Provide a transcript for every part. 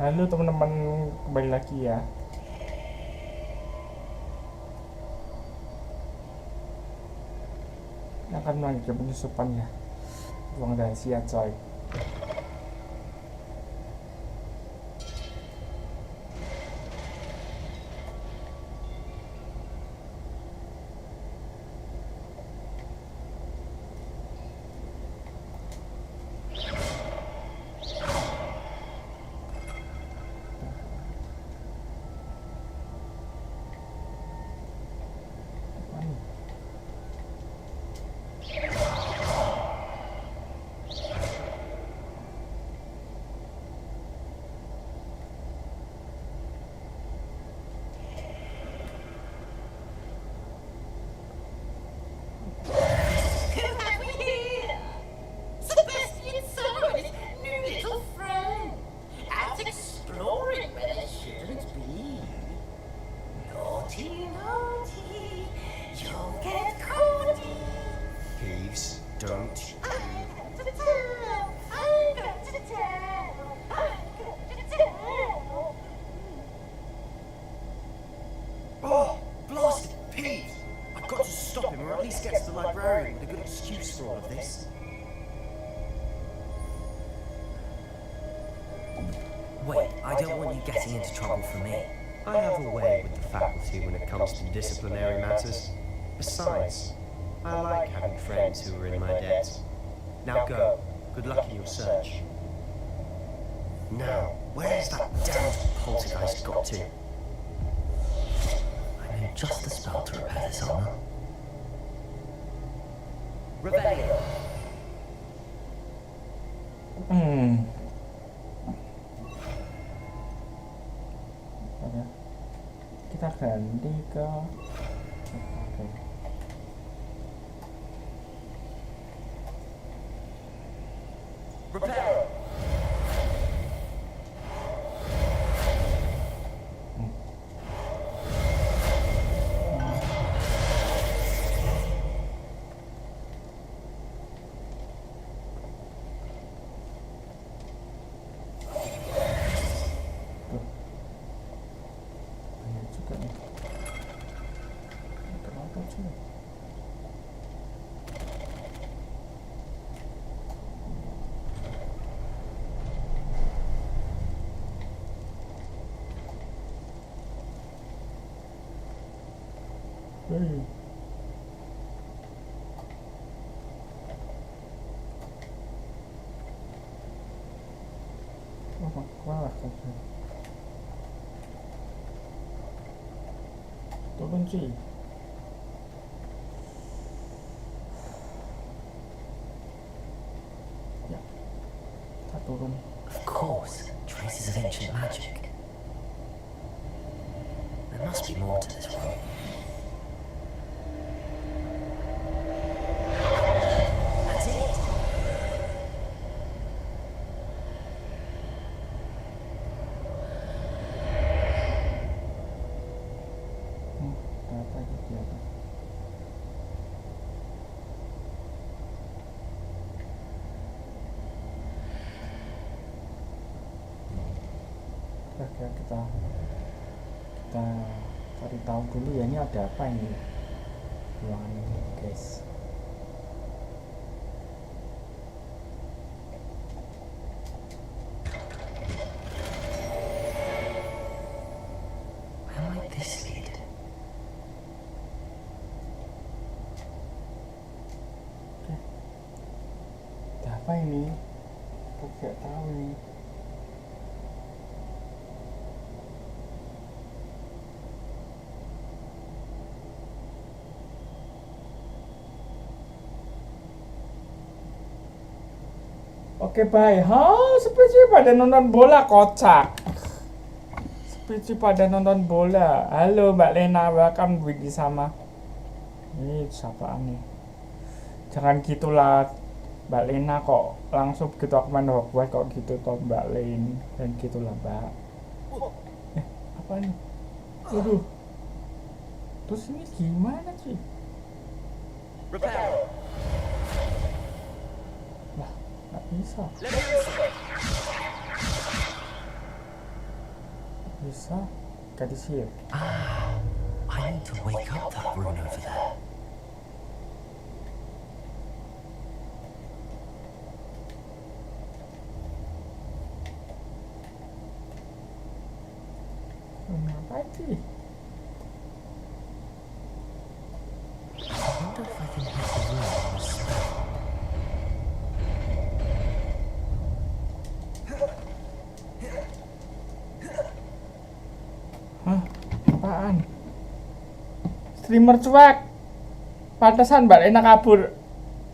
Halo teman-teman, kembali lagi ya. Akan melanjutkan penyusupan ya. Ruang rahasia coy. Getting into trouble for me. I have a way with the faculty when it comes to disciplinary matters. Besides, I like having friends who are in my debt. Now go. Good luck in your search. Now, where's that damned poltergeist got to? I know just the spell to repair this armor. Revelio. Kita ganti ke turun sih. Ya, kita turun. Of course, traces of ancient magic. There must be more to this world. Kita cari tahu dulu ya, ini ada apa ini ruangan ini guys. Where might this lead? Oke. Ada apa ini? Aku nggak tahu nih. Oke, bye. Seperti pada nonton bola, kocak. Seperti pada nonton bola. Halo Mbak Lena, welcome di sama. Ini siapa nih? Jangan gitulah Mbak Lena, kok langsung gitu aku main Hogwarts kok gitu toh Mbak Lena. Dan gitulah Mbak. Apa nih? Waduh. Terus ini gimana sih? Lah, nggak bisa. bisa? Gadis sihir. I need to wake up that rune over there. Kenapa sih? I wonder if I can hit the rune with a spell. Hah? Apaan? Streamer cuek. Pantesan Mbak Lena kabur.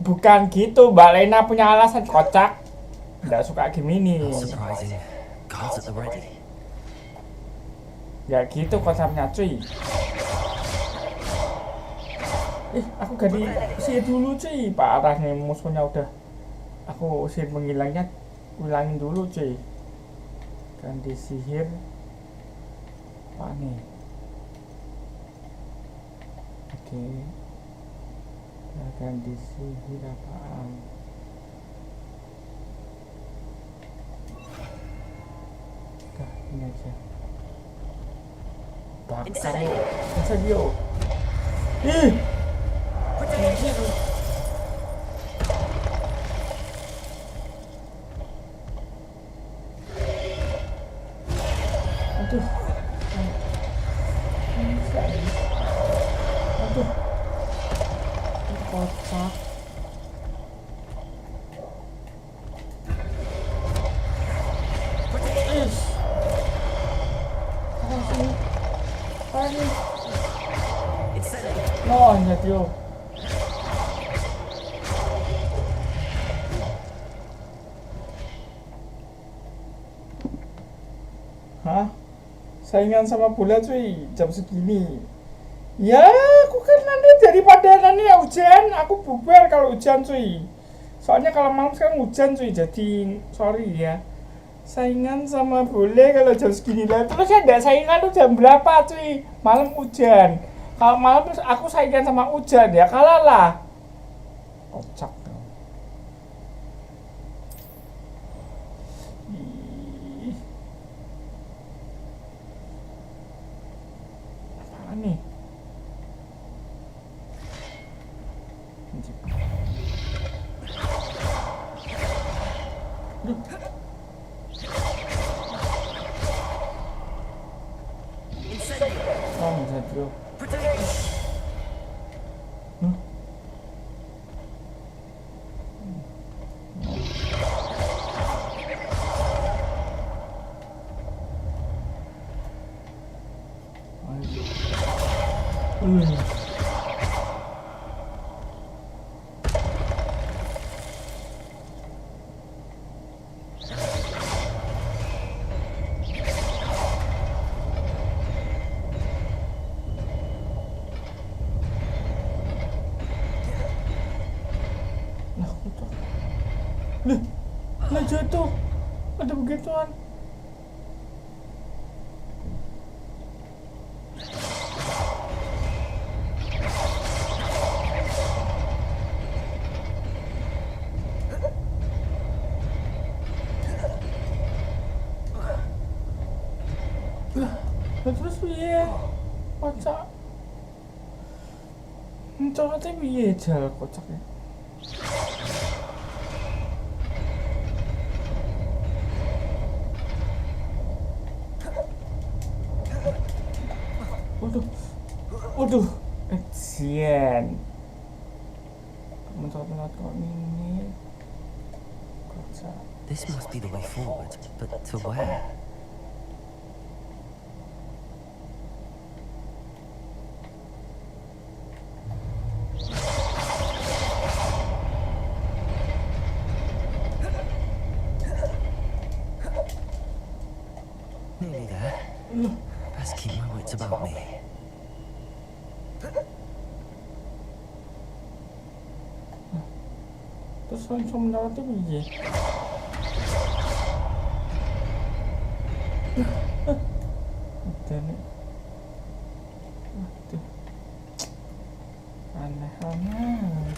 Bukan gitu, Mbak Lena punya alasan kocak. Nggak suka game ini. Surprising. Guards at the ready. Ya gitu konsepnya cuy. Aku ganti sihir dulu cuy. Parah nih musuhnya udah. Aku sihir menghilangnya hilangin dulu cuy. Ganti sihir. Apa nih? Oke. Nah, ganti sihir apaan? Udah ini aja. Bakar lo, Incendio. Ih, aduh, aduh, kocak. No, Incendio. Hah? Saingan sama bola cuy, jam segini. Ya, aku kan nanti daripada nanti hujan, aku bubar kalau hujan cuy. Soalnya kalau malam sekarang hujan cuy, jadi sorry ya. Saingan sama bola kalau jam segini lah. Terus ya enggak saingan tuh jam berapa cuy? Malam hujan. Kalau malam terus aku saingan sama hujan ya kalah lah. Kocak. Apaan nih? Duh. Oh, Incendio. Lah jatuh. Ada begituan. Lah terus piye? Kocak. Colotnya piye jal kocaknya. Waduh, kesian. Mencolot kok ini. Kocak. This must be the way forward, but to where? Nearly there. Best keep my wits about me. Terus langsung mencolotnya piye? Udah nih. Waduh. Aneh-aneh.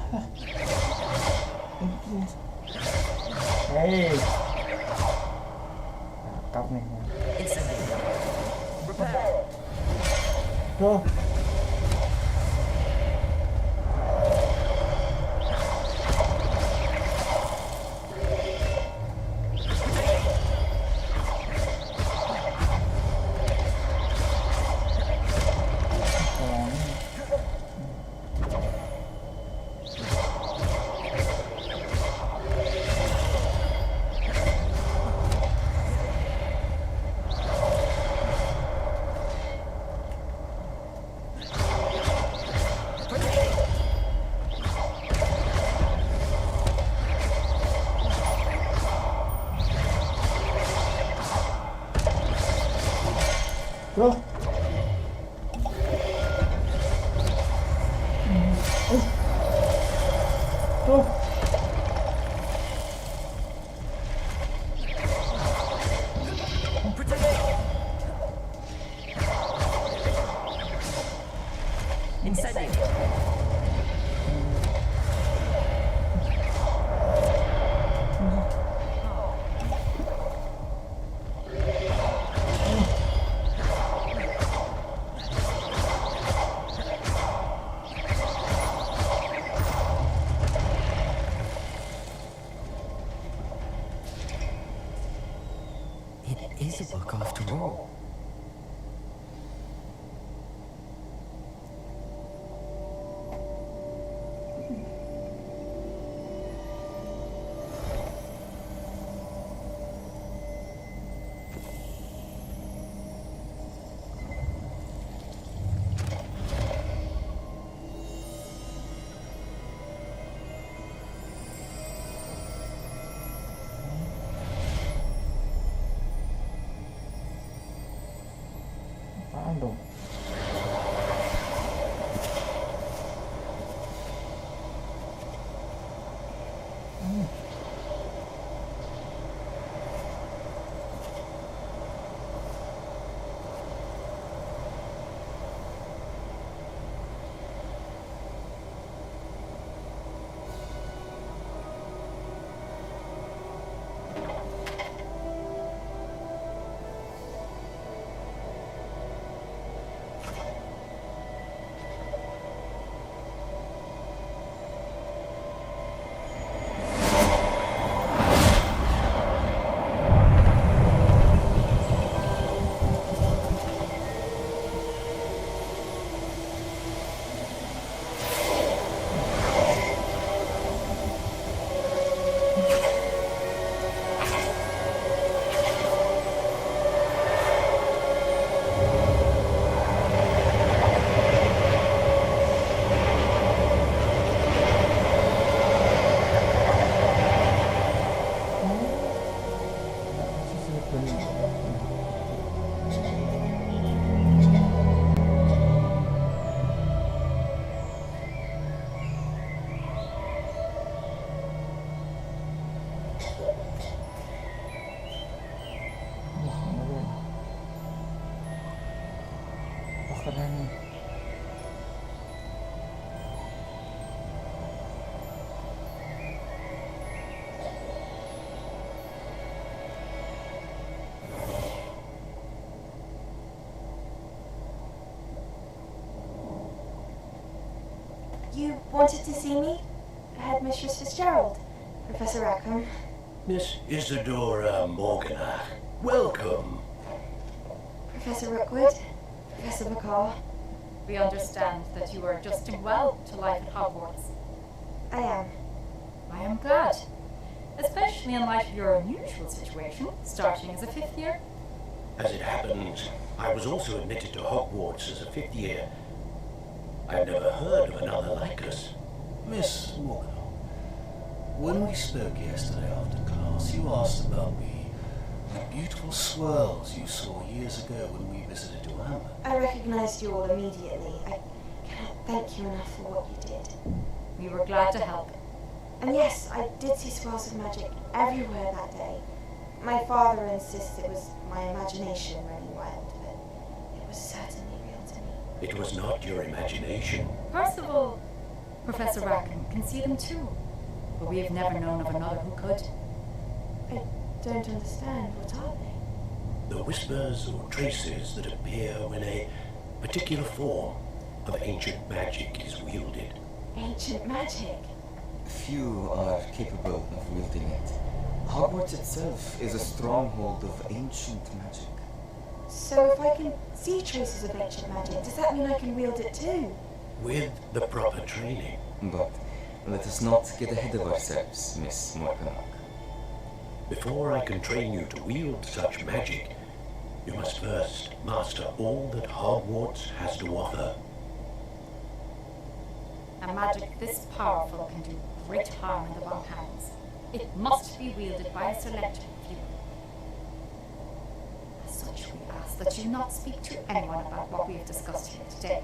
Hei. Cakep nih. Incendiary. Repair. Tuh. Tuh. Tuh. Incendiary. It is a book after all. Apaan dong? Wah, keren nih. You wanted to see me? Headmistress Fitzgerald, Professor Rackham. Miss Isadora Morganach, welcome. Professor Rookwood, Professor McCaw. We understand that you are adjusting well to life at Hogwarts. I am. I am glad, especially in light of your unusual situation, starting as a 5th year. As it happens, I was also admitted to Hogwarts as a 5th year. I've never heard of another like us. Miss Morgan, when we spoke yesterday after class, you asked about the beautiful swirls you saw years ago when we visited your hamlet. I recognized you all immediately. I cannot thank you enough for what you did. We were glad to help. And yes, I did see swirls of magic everywhere that day. My father insists it was my imagination running wild, but it was certainly real to me. It was not your imagination. Percival, Professor Rackham can see them too, but we have never known of another who could. I don't understand. What are they? The whispers or traces that appear when a particular form of ancient magic is wielded. Ancient magic? Few are capable of wielding it. Hogwarts itself is a stronghold of ancient magic. So if I can see traces of ancient magic, does that mean I can wield it too? With the proper training. But let us not get ahead of ourselves, Miss Morganach. Before I can train you to wield such magic, you must first master all that Hogwarts has to offer. A magic this powerful can do great harm in the wrong hands. It must be wielded by a select few. As such, we ask that you not speak to anyone about what we have discussed here today.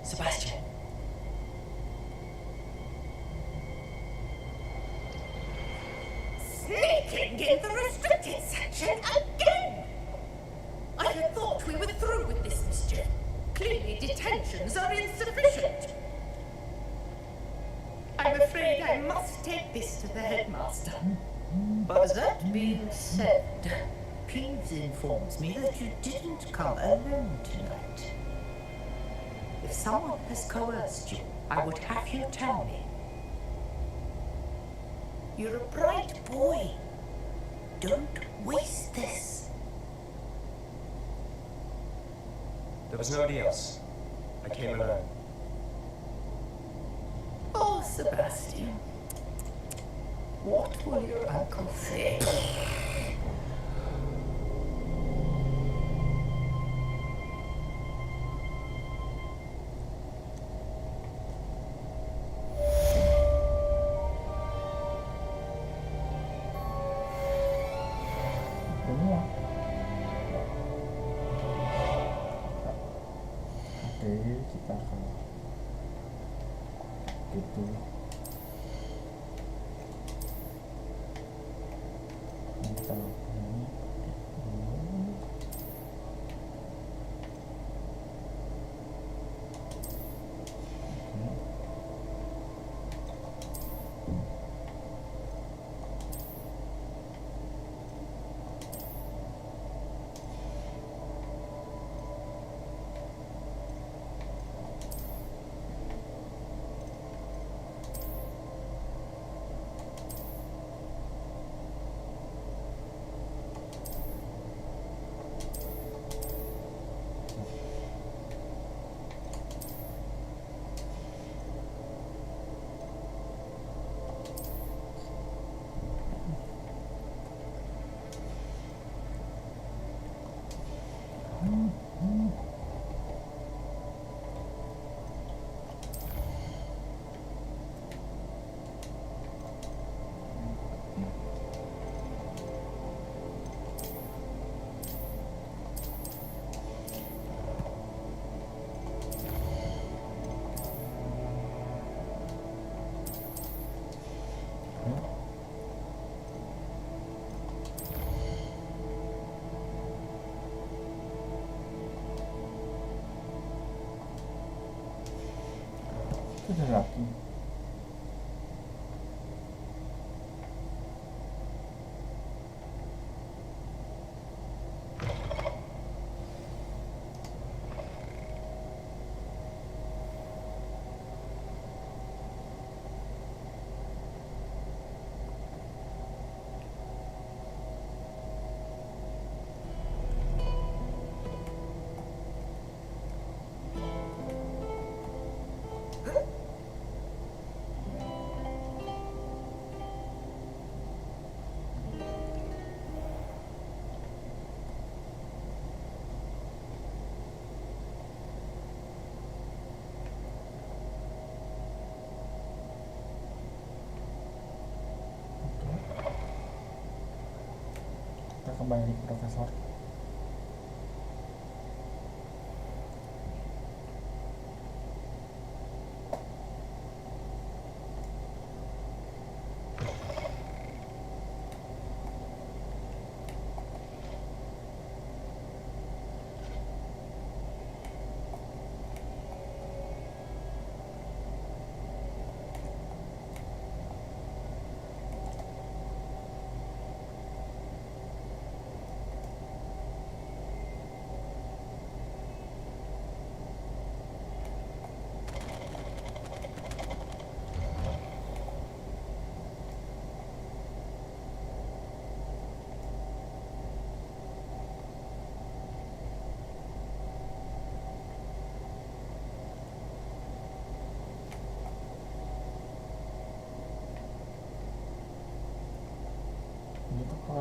Sebastian. Sneaking in the restricted section again! I had thought we were through with this mischief. Clearly detentions are insufficient. I'm afraid I must take this to the headmaster. But that being said, Peeves informs me that you didn't come alone tonight. If someone has coerced you, I would have you tell me. You're a bright boy. Don't waste this. There was nobody else. I came alone. Oh, Sebastian. What will your uncle say? Semua. Oke, kita akan gitu. Mantap. Itu ada lagi. Kita kembali ke profesor.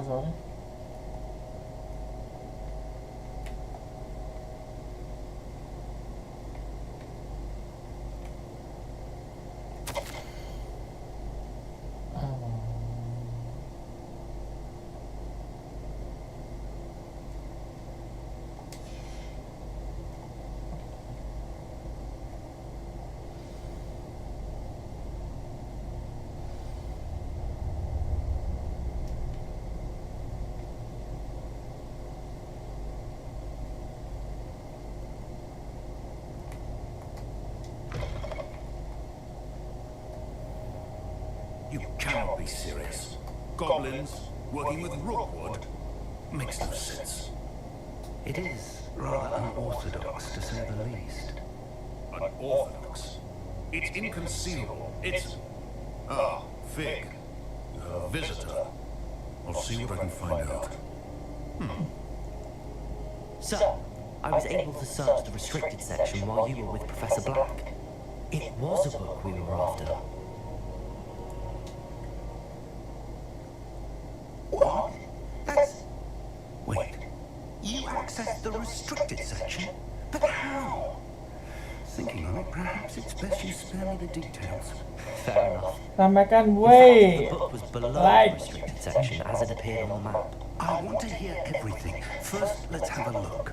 sorry. You cannot be serious. Goblins working with Rookwood makes no sense. It is rather unorthodox, to say the least. Unorthodox. It's inconceivable. It's... Ah, Fig. You have a visitor. I'll see what I can find out. So, I was able to search the restricted section while you were with Professor Black. It was a book we were after. What? That's... Wait. You accessed the restricted section? But how? Thinking on it, perhaps it's best you spare me the details. Fair enough. Sampaikan, In wait. fact, the book was below Like. the restricted section as it appeared on the map. I want to hear everything. First, let's have a look.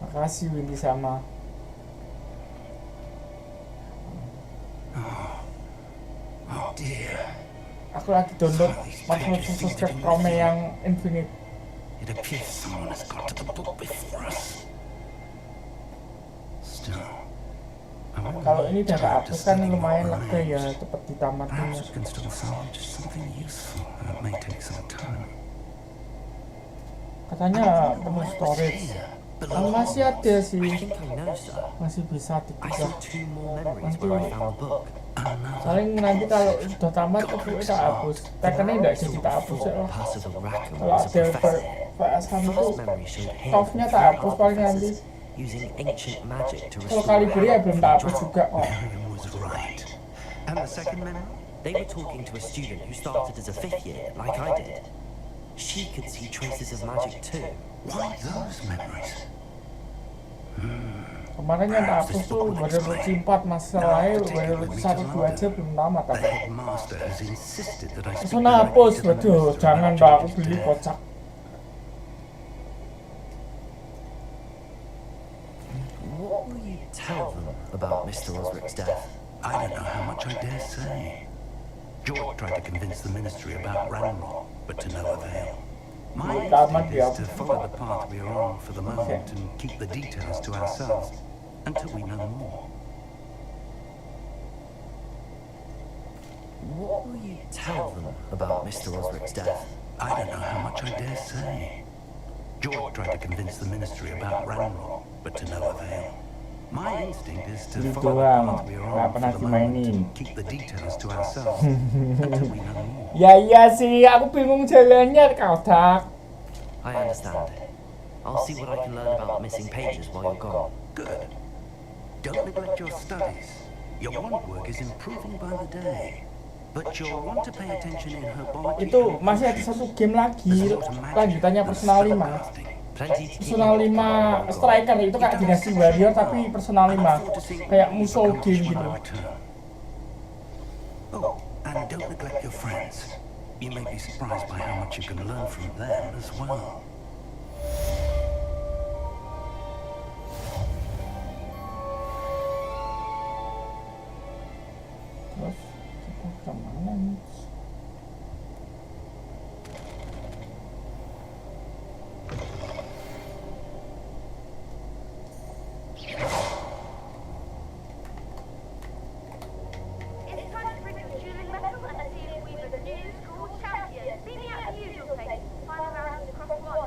Makasih Windy sama. Oh dear. Aku lagi download Marvel vs. Capcom yang Infinite. It appears someone has got to the book before us. Still, I wonder Kalau ini udah if time to kehapus kan study lumayan more lega ya, names. cepet ditamatkan. Perhaps we can still salvage something useful. It may take some time. Katanya penuh storage. Below Masih ada I sih, think I know, sir. masih bisa I dibuka. saw 2 more memories where I found the book. Paling nanti kalau udah tamat aku tak hapus. Tekannya nggak jadi tak hapus ya. Percival Rackham Kalau was a ada professor. PSan itu, First memory showed him softnya and tak 3 hapus other paling nanti. professors using ancient magic to Kalau restore kali beri ya belum tak hapus Hogwarts. juga kok. Miriam was right. And the second memory? They were talking to a student who started as a 5th year, like I did. She could see traces of magic too. Why those memories? Kemarin yang tak hapus tuh baru Ruci 4 masalahnya baru Ruci 1 2 aja belum tamat The aku. headmaster has insisted that I speak Langsung hapus, directly to the waduh Minister of jangan Magic mbak aku just beli there. kocak. What will you tell them about Mr. Osric's death? I don't know how much I dare say. George tried to convince the ministry about Ranrock, but to no avail. My instinct is to follow the path we are on for the moment and keep the details to ourselves until we know more. What will you tell them about Mr. Osric's death? I don't know how much I dare say. George tried to convince the ministry about Ranrock, but to no avail. My instinct is to Beli follow the doang, path we are nggak on pernah for the moment dimainin. and keep the details to ourselves until we know more. Ya iya sih, aku bingung jalannya kau tak. I understand. I'll see what I can learn about missing pages while you're gone. Good. Don't neglect your studies. Your wand work is improving by the day. But you'll want to pay attention in herbology. Itu masih ada satu game lagi, lanjutannya Personal 5. Plenty to keep Personal you 5 occupied. Striker itu kayak Dynasty Warrior tapi Personal 5 kayak musuh game gitu. Oh, and don't neglect your friends. You may be surprised by how much you can learn from them as well. Terus kita kemana nih? It's time to bring the dueling medal and see if we were the new school champion. Meet me at the usual place. Final round is across the water.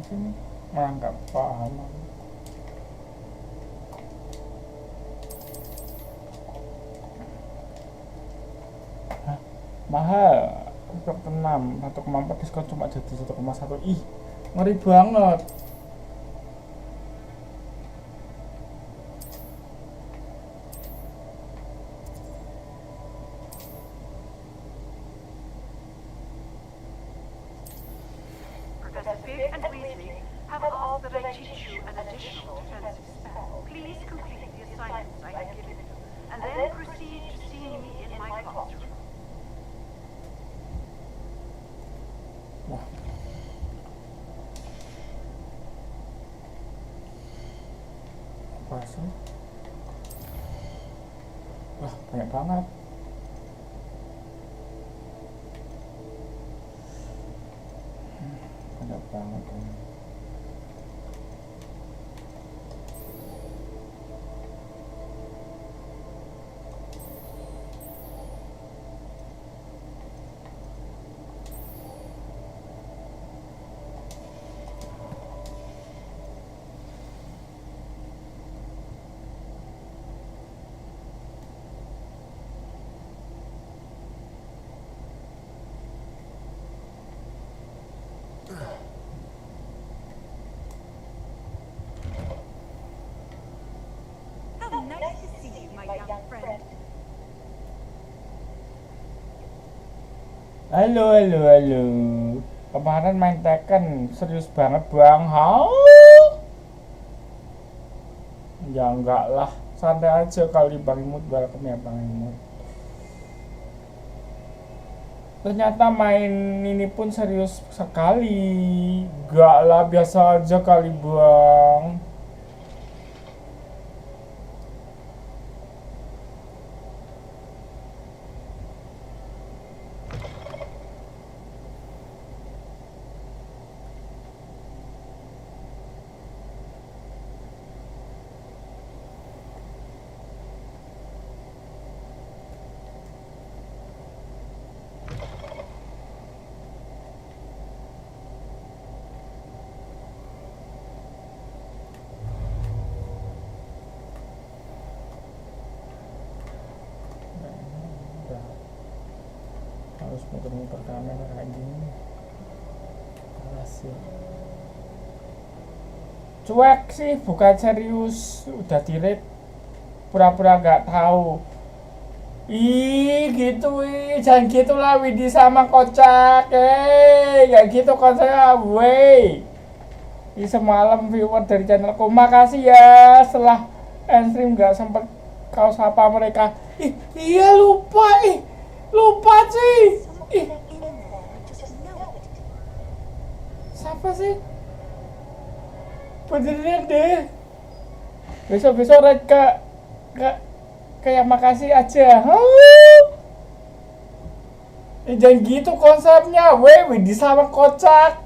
Sini malah nggak paham. Hah? Mahal untuk 6 1,4 diskon cuma jadi 1,1. Ih, ngeri banget. Professor Fig and Weasley have asked that I teach you an additional defensive spell. Please complete the assignments I have given you, and then proceed to see me in my classroom. Wah. Apa sih? Wah, banyak banget. Banyak banget. How nice to see you, my young friend. Halo. Kemarin main Tekken serius banget bang. Ya enggak lah, santai aja kali Bang Imut. Welcome ya Bang Imut. Ternyata main ini pun serius sekali. Enggak lah, biasa aja kali bang. Harus muter-muter kamera kayak gini. Hasil cuek sih, bukan serius. Udah direct pura-pura nggak tahu. Ih gitu, jangan gitu lah Widi sama kocak. Gak gitu konsepnya, wey. Ini semalam viewer dari channelku, makasih ya. Setelah endstream nggak sempet kau sapa mereka. Iya lupa sih. Siapa sih? Beneran deh. Besok mereka kayak makasih aja. Jangan gitu konsepnya, Widi sama kocak.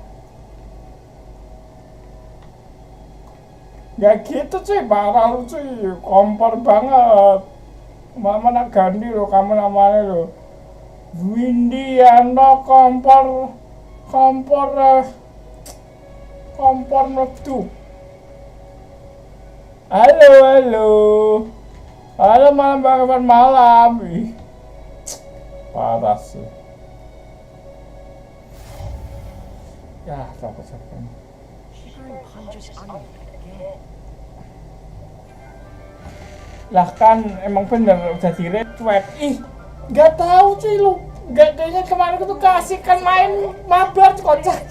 Gak gitu cuy, parah lu cuy. Kompor banget. Mama nak ganti lo kamu namanya lo. Windiano kompor meletup. Halo malam. Ih, parah sih. Ya, capek. Lah kan emang bener udah direct cuek. Ih, nggak tahu cuy lu. Nggak kayaknya kemarin tuh kasih kan main mabar kocak.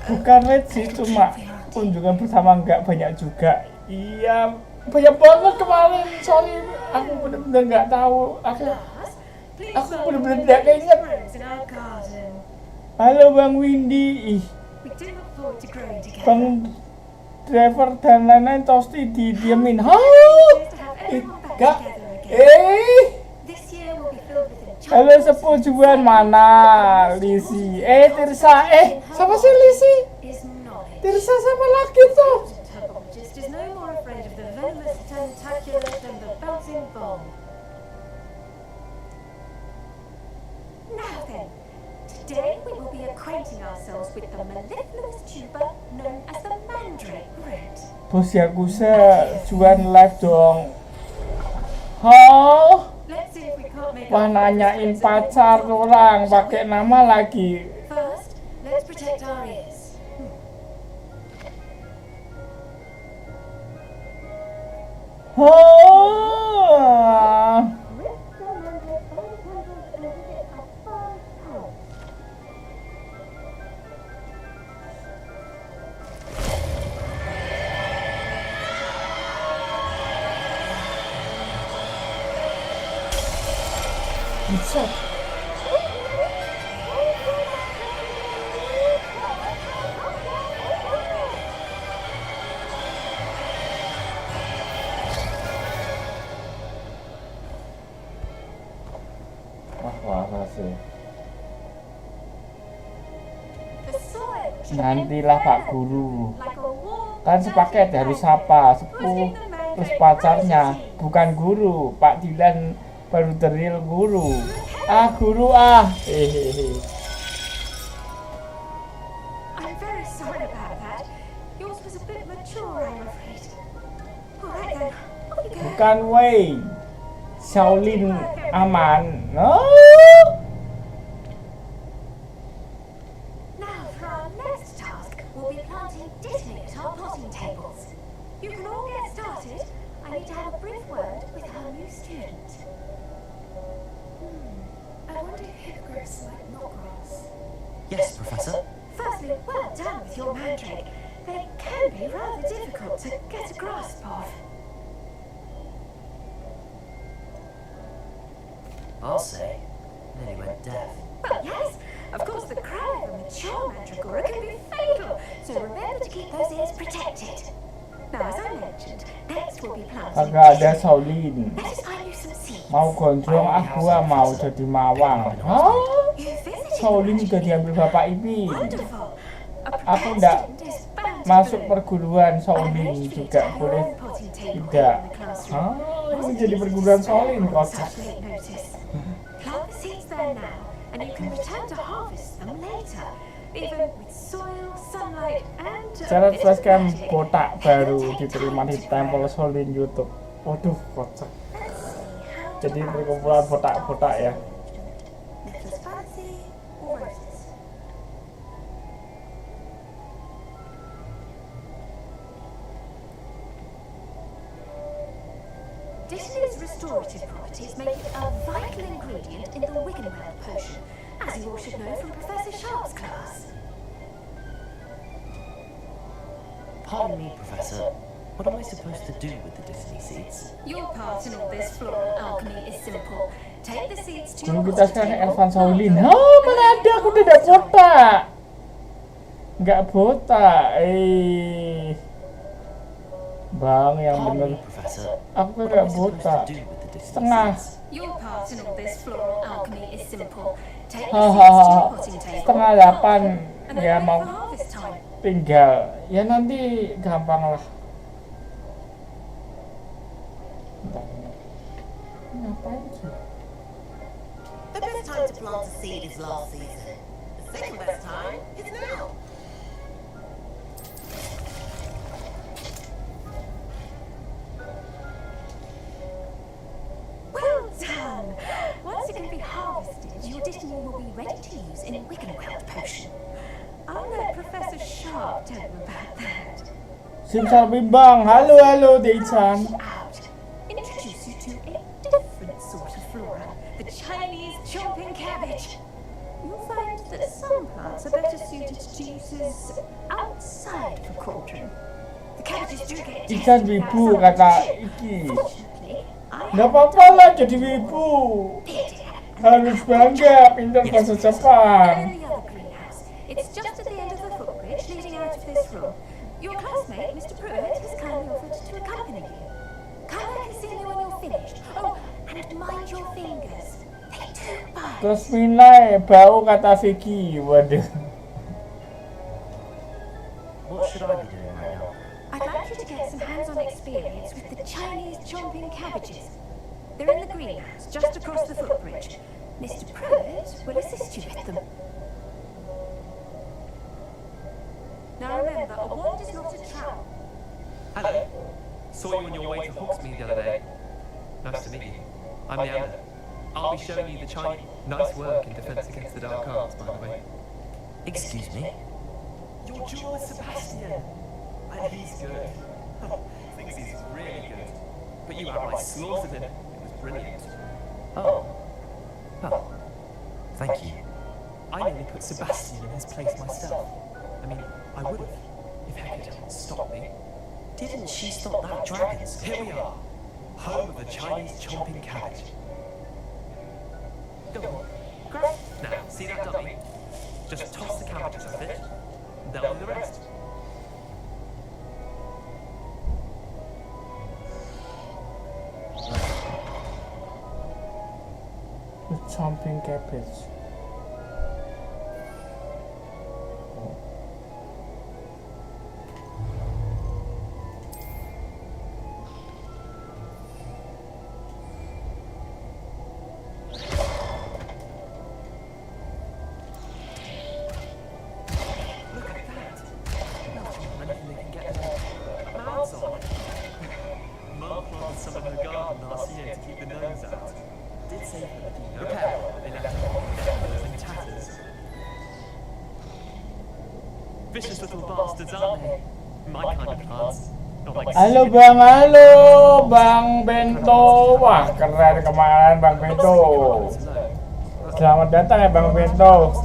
Bukan red sih, cuma kunjungan bersama nggak banyak juga. Iya, banyak banget kemarin. Sorry, aku bener-bener nggak tahu. Aku bener-bener nggak keinget. Halo Bang Windy. Ih, Bang driver dan lain-lain tosti didiemin. Enggak. Halo sepujuan mana Lisi? Tirsa. Siapa sih Lisi? Tirsa sama laki tuh. then. Today we will be acquainting ourselves with the mellifluous tuber known as the mandrake root. Bos Yakuza cuan live dong. Hah? Let's see if we can't make Wah, nanyain pacar orang pakai nama lagi. First, let's protect our ears. Hah? Bisa. Wah, sih. Nantilah Pak Guru. Kan sepaket harus sapa, sepuh, terus pacarnya. Bukan guru, Pak Dilan baru teril guru. Ah, guru ah. Hehehe. I'm very sorry about that. Yours was a bit mature, I'm afraid. Alright then, off you go. Bukan Wei. Shaolin aman. No. Now for our next task, we'll be planting Disney at our potting tables. You can all get started. I need to have a brief word with our new student. I wonder if hippogriffs like knotgrass. Yes, Professor. Firstly, well done with your mandrake. They can be rather difficult to get a grasp of. I'll say, nearly went deaf. Well, yes, of course the cry of a mature mandragora can be fatal, so remember to keep those ears protected. Now, as I mentioned, next we'll be planting. Kagak ada Shaolin. Let us find you some seeds. Mau gondrong gua mau jadi mawang. Hah? Shaolin juga diambil Bapak Ibi. Wonderful. Aku ndak masuk perguruan Shaolin juga boleh tidak. Hah? Ini jadi perguruan Shaolin kocak. Plant the seeds there now, and you can return to harvest them later, even with soil, sunlight, and Cara facecam botak baru diterima di Temple Shaolin YouTube. Waduh, kocak. Jadi perkumpulan botak-botak ya. necklace fancy or roses. Disney's restorative properties make it a vital ingredient in the Wiggenweld potion, as you all should know from Professor Sharp's class. Pardon me, Professor. What am I supposed to do with the Disney seeds? Your part in all this floral alchemy is simple. Take the seeds to Dulu your kita sekarang Elvan Shaolin. Oh, mana ada, aku tidak botak. Nggak botak. Bang, yang Pardon bener. me, Professor. Aku What nggak am I supposed botak. to do with the Disney Setengah. seeds? Your part in all this floral alchemy is simple. Take the seeds to Hahaha. your potting table. Setengah 8 And ya then mau wait for harvest time. tinggal. Ya nanti gampang lah. Bentar. Ngapain sih? The best time to plant a seed is last season. The second best time is now. Well done! Once it can be harvested, your Disney will be ready to use in a Wiggenweld potion. I'll let Professor Sharp tell you about that. Simsar bimbang. Halo Dichan. Out. Introduce you to a different sort of flora, the Chinese chomping cabbage. You'll find that some plants are better suited to uses outside of a cauldron. The cabbages do get Ikan tasty wibu outside. kata Iki. Fortunately, I Nggak apa-apa lah jadi wibu. Harus bangga pintar bahasa Jepang. And the other greenhouse. It's just at the end of the footbridge leading out of this room. Your classmate, Mr. Pruitt, has kindly offered to accompany you. Come back and see me when you're finished. Oh, and mind your fingers. They do bite. Terus Minai bau kata Vicky. Waduh. What should I be doing right now? I'd like you to get some hands-on experience with the Chinese chomping cabbages. They're in the greenhouse, just across the footbridge. Mr. Pruitt will assist you with them. Now remember, a wand is not a trap. Hello. Saw you on your way to Hogsmeade the other day. Nice to meet you. I'm Leander. I'll be showing you the Chinese. Nice work in defense against the dark arts, by the way. Excuse me? Your duel is Sebastian. And he's good. Thinks he's really good. But you outright slaughtered him. It was brilliant. Oh. Well, thank you. I nearly put Sebastian in his place myself. I mean, I would have, if Hecate hadn't stopped me. Didn't she stop that dragon? Here we are, home of the Chinese chomping cabbage. Go on, grab. Now, see that dummy? Just toss the cabbages at it, and they'll do the rest. The chomping cabbage. Vicious little bastards, aren't they? My kind of plants. Not like halo Bang Bento. Wah, keren kemarin Bang Bento. Selamat datang ya Bang Bento.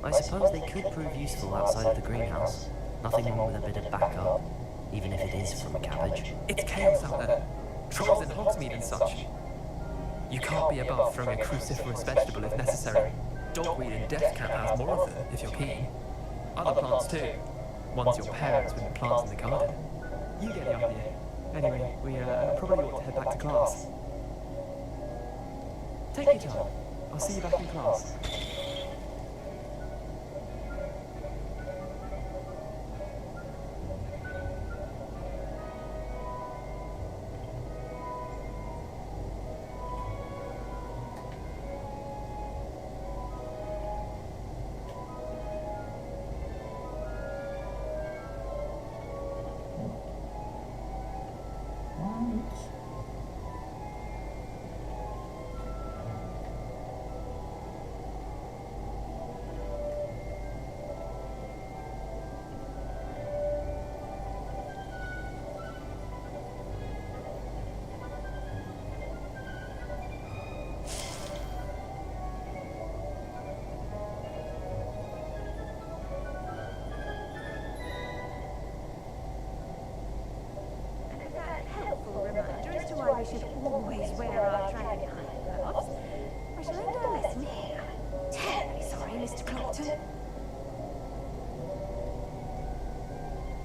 I suppose they could prove useful outside of the greenhouse. Nothing wrong with a bit of backup, even if it is from a cabbage. It's chaos out there. Trolls in Hogsmeade and such. You can't be above throwing a cruciferous vegetable if necessary. Dogweed and death cap has more of them, if you're keen. Other plants too. Ones your parents wouldn't plant in the garden. You get the idea. Anyway, we probably ought to head back to class. Take your time. I'll see you back in class. We should always wear our dragon hide gloves. I shall end our lesson here. Terribly sorry, Mr. Clopton.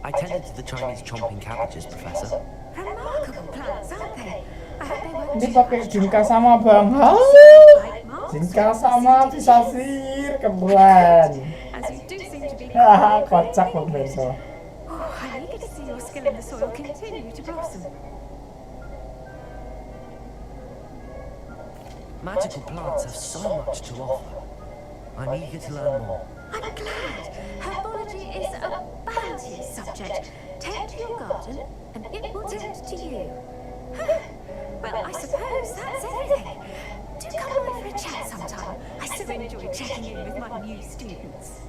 I tended to the Chinese chomping cabbages, Professor. Remarkable plants, aren't they? I hope they weren't Ini pakai jinka sama Bang. Halo. Jinka sama bisa sihir, keren. As you do seem to be. Kocak Bang Bento. Oh, I'm eager to see your skill in the soil continue to blossom. Magical plants have so much to offer. I'm eager to learn more. I'm glad. Herbology is a bounteous subject. Tend to your garden, and it will tend to you. Well, I suppose that's everything. Do come over for a chat sometime. I so enjoy checking in with my new students.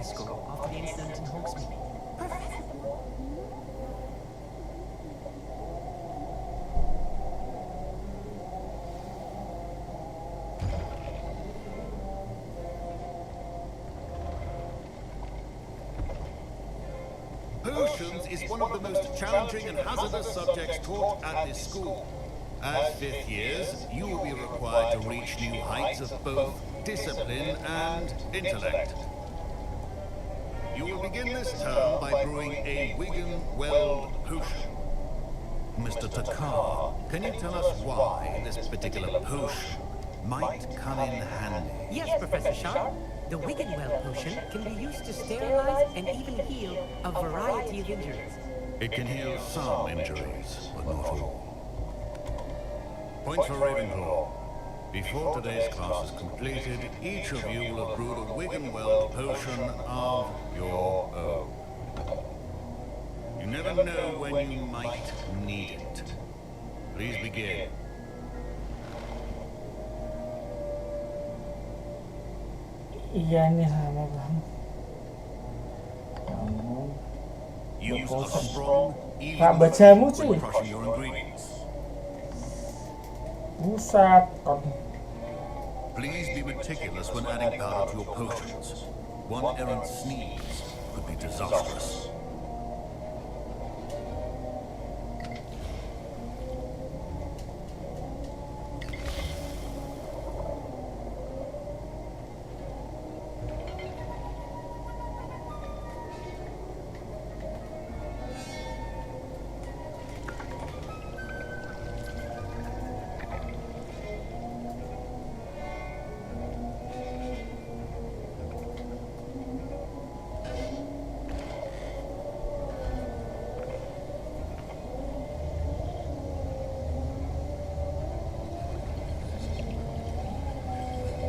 this school after the incident in Hogsmeade. Potions is one of the most challenging and hazardous subjects taught at this school. As fifth years, you will be required to reach new heights of both discipline and intellect. You will begin this term by brewing a Wigan-Weld potion. Mr. Takar, can you tell us why this particular potion might come in handy? Yes, Professor Sharp. The Wigan-Weld potion can be used to sterilize and even heal a variety of injuries. It can heal some injuries, but not all. Points for Ravenclaw. Before today's class is completed, each of you will have brewed a Wigan-Weld potion of your own. You never know when you might need it. Please begin. Iya ini lama banget. Kamu Use a strong, even Kak bacamu cuy. when crushing your ingredients. Buset kan. Please be meticulous when adding powder to your potions. One errant sneeze could be disastrous.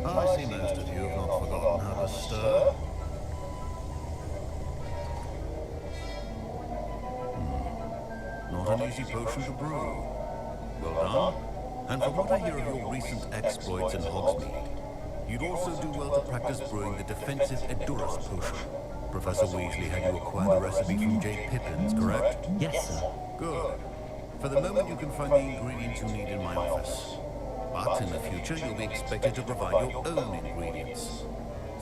I see most of you have not forgotten how to stir. Not an easy potion to brew. Well done. And from what I hear of your recent exploits in Hogsmeade, you'd also do well to practice brewing the defensive Edurus potion. Professor Weasley had you acquire the recipe from Jade Pippins, correct? Yes, sir. Good. For the moment, you can find the ingredients you need in my office. But in the future, you'll be expected to provide your own ingredients.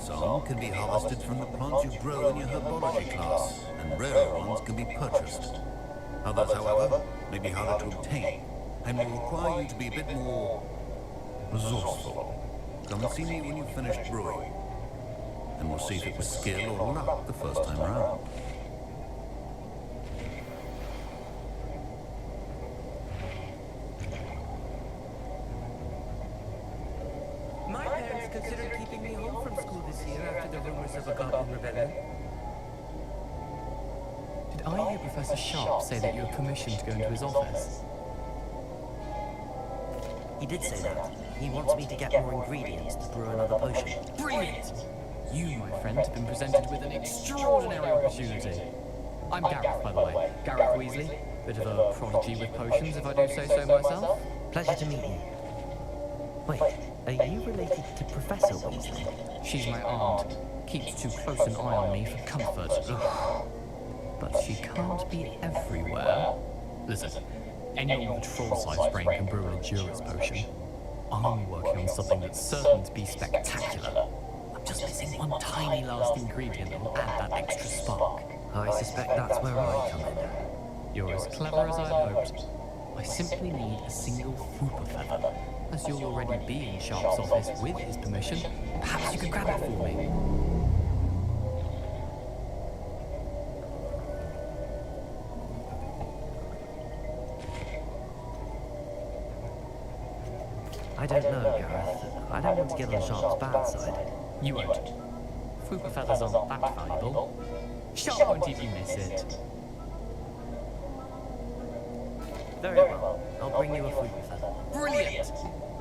Some can be harvested from the plants you grow in your herbology class, and rarer ones can be purchased. Others, however, may be harder to obtain, and will require you to be a bit more resourceful. Come and see me when you've finished brewing, and we'll see if it was skill or luck the first time round. My parents considered keeping me home from school this year after the rumors of a goblin rebellion. Did I hear Professor Sharp say that you were permission to go into his office? He did say that. He wants me to get more ingredients to brew another potion. Brilliant! You, my friend, have been presented with an extraordinary opportunity. I'm Gareth, by the way. Gareth Weasley. Bit of a prodigy with potions, if I do say so myself. Pleasure to meet you. Wait, are you related to Professor Weasley? She's my aunt. Keeps too close an eye on me for comfort. Ugh. But she can't be everywhere. Listen, anyone with a troll-sized brain can brew an Edurus potion. I'm working on something that's certain to be spectacular. I'm just missing one tiny last ingredient that will add that extra spark. I suspect that's where I come in. You're as clever as I hoped. I simply need a single Fooper feather. As you'll already be in Sharp's office with his permission, perhaps you could grab it for me. I don't know, Gareth. I don't want to get on Sharp's bad side. You won't. Fooper feathers aren't that valuable. Sharp won't even miss it. Very well. I'll bring you a Fooper feather. Brilliant!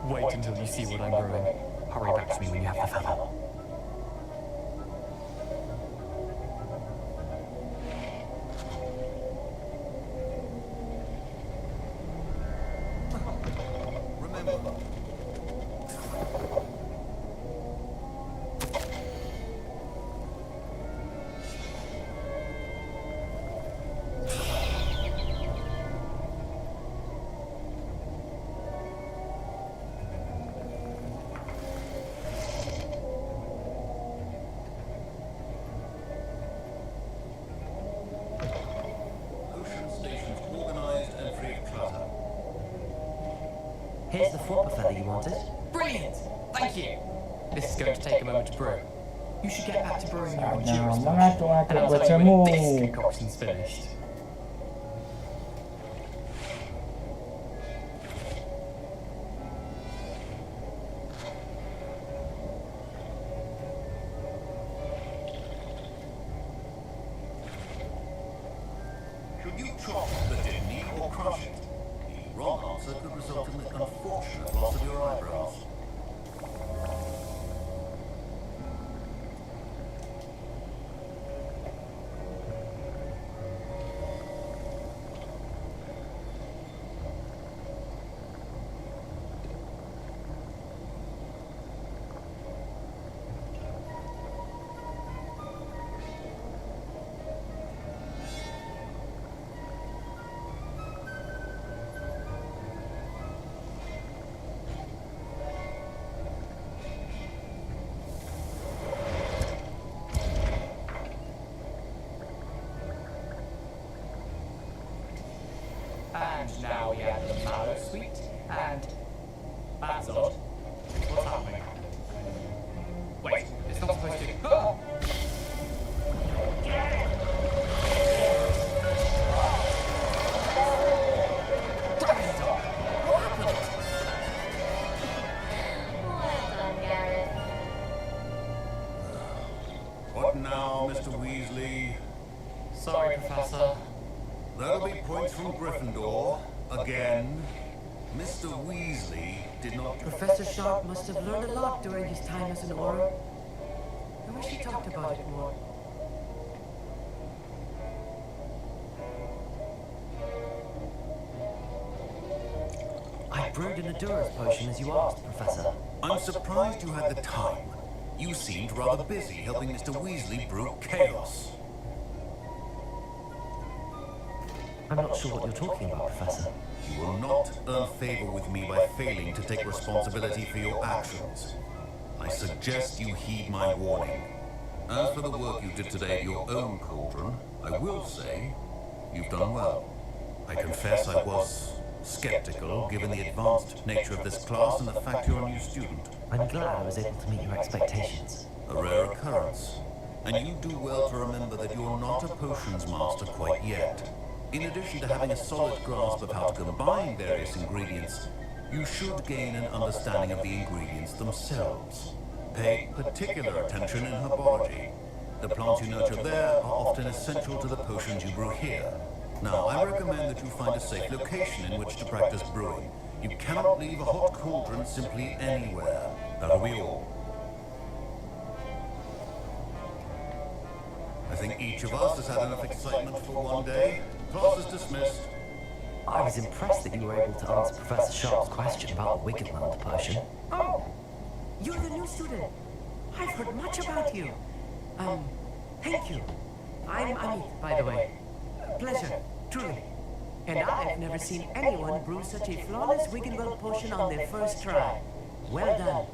Wait until you see what I'm brewing. Hurry back to me when you have the feather. Remember, Here's the flopper feather you wanted. Brilliant! Thank you! This is going to take a moment to brew. You should get back to brewing your Saatnya endurance mengatur-ngatur and I'll buat tell you jamu. when this concoction's finished. Should you chop the kidney or crush it? The wrong answer could result in the unfortunate loss of your eyebrows. And now we add the mallow sweet, and that's odd. What's happening? Wait, it's not supposed to. Ah! What now, Mr. Weasley? Sorry, Professor. That'll be points from Gryffindor. Again. Mr. Weasley did not... Professor Sharp must have learned a lot during his time as an Auror. I wish he talked about it more. I brewed an Endurance potion as you asked, Professor. I'm surprised you had the time. You seemed rather busy helping Mr. Weasley brew chaos. I'm not sure what you're talking about, Professor. You will not earn favor with me by failing to take responsibility for your actions. I suggest you heed my warning. As for the work you did today at your own cauldron, I will say you've done well. I confess I was skeptical given the advanced nature of this class and the fact you're a new student. I'm glad I was able to meet your expectations. A rare occurrence. And you do well to remember that you're not a potions master quite yet. In addition to having a solid grasp of how to combine various ingredients, you should gain an understanding of the ingredients themselves. Pay particular attention in herbology. The plants you nurture there are often essential to the potions you brew here. Now, I recommend that you find a safe location in which to practice brewing. You cannot leave a hot cauldron simply anywhere. That'll be all. I think each of us has had enough excitement for one day. Class is dismissed. I was impressed that you were able to answer Professor Sharp's question about the Wiggenweld potion. Oh, you're the new student. I've heard much about you. Thank you. I'm Amit, by the way. Pleasure, truly. And I've never seen anyone brew such a flawless Wiggenweld potion on their first try. Well done.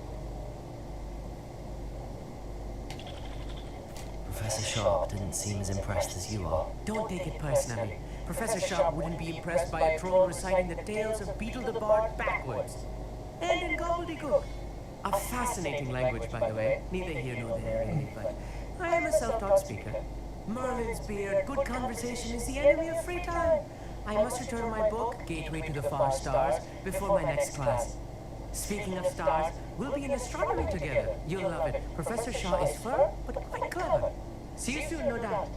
Professor Sharp didn't seem as impressed as you are. Don't take it personally. Professor Sharp wouldn't be impressed by a troll reciting the tales of Beetle the Bard backwards. And in gobbledygook. A fascinating language, by the way. Neither here nor there, really, but I am a self-taught speaker. Merlin's beard, good conversation is the enemy of free time. I must return my book, Gateway to the Far Stars, before my next class. Speaking of stars, we'll be in astronomy together. You'll love it. Professor Shaw is firm, but quite clever. See you soon, no doubt.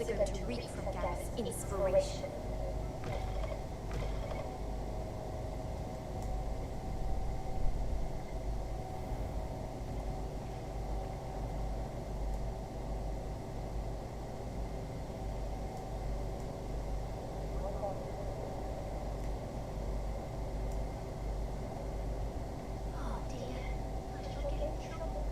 are going to reap from Gareth's inspiration. Oh dear, I shall get in trouble.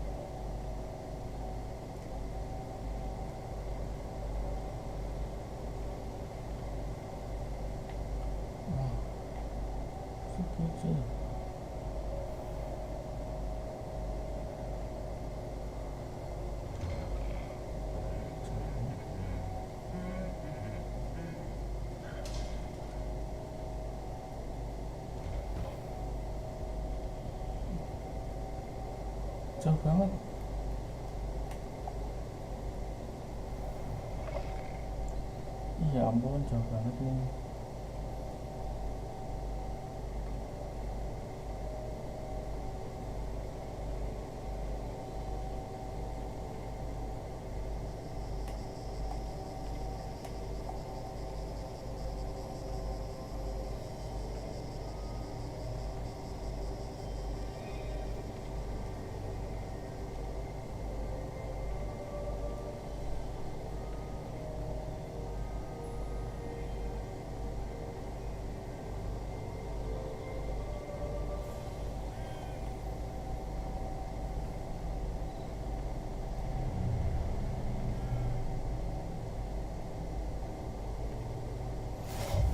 Setuju. Jauh banget. Iya ampun, jauh banget nih.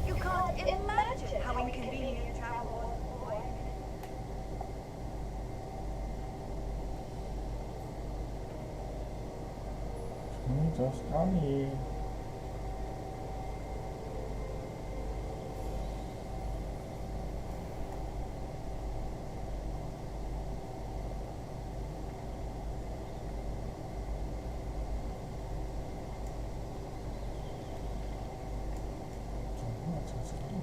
You can't imagine how inconvenient travel was for me. Ini jauh sekali. Jauh sekali.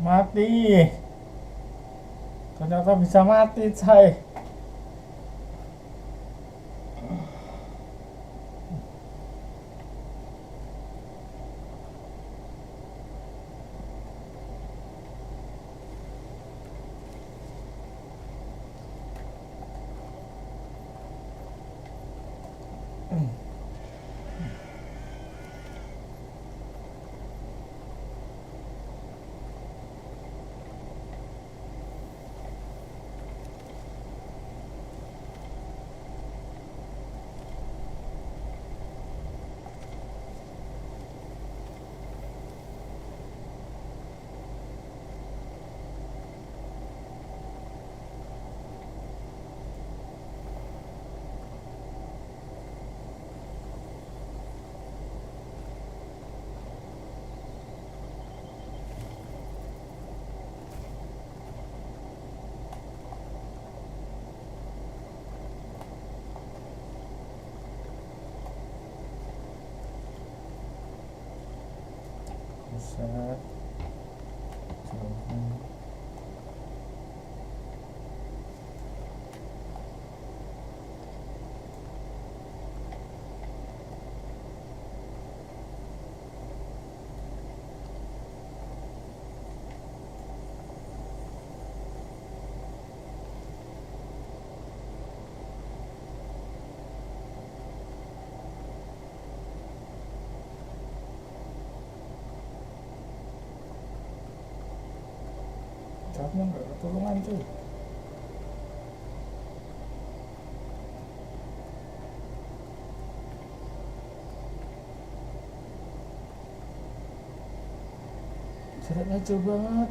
Mati. Ternyata bisa mati, coy. Buset. Jauhnya. Jawabnya nggak ketulungan cuy. Jaraknya jauh banget.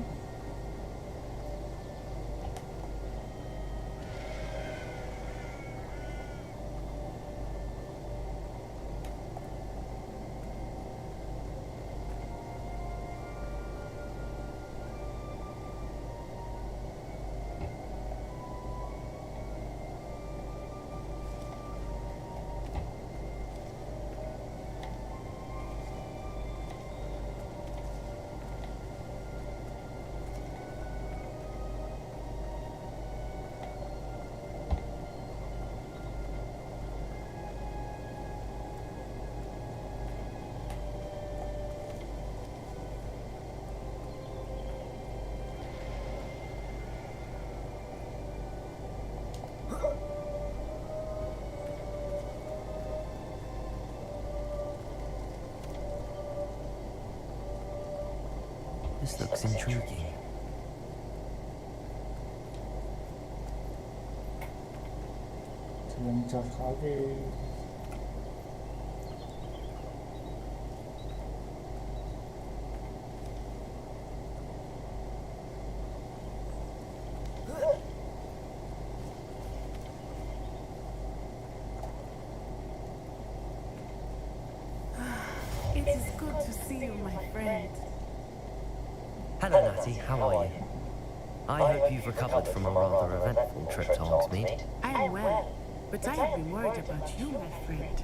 This looks intriguing. Lancar sekali. It is good to see you, my friend. Hello, Natty. How are you? I hope you've recovered from a rather eventful trip to Hogsmeade. I am well, but I have been worried about you, my friend.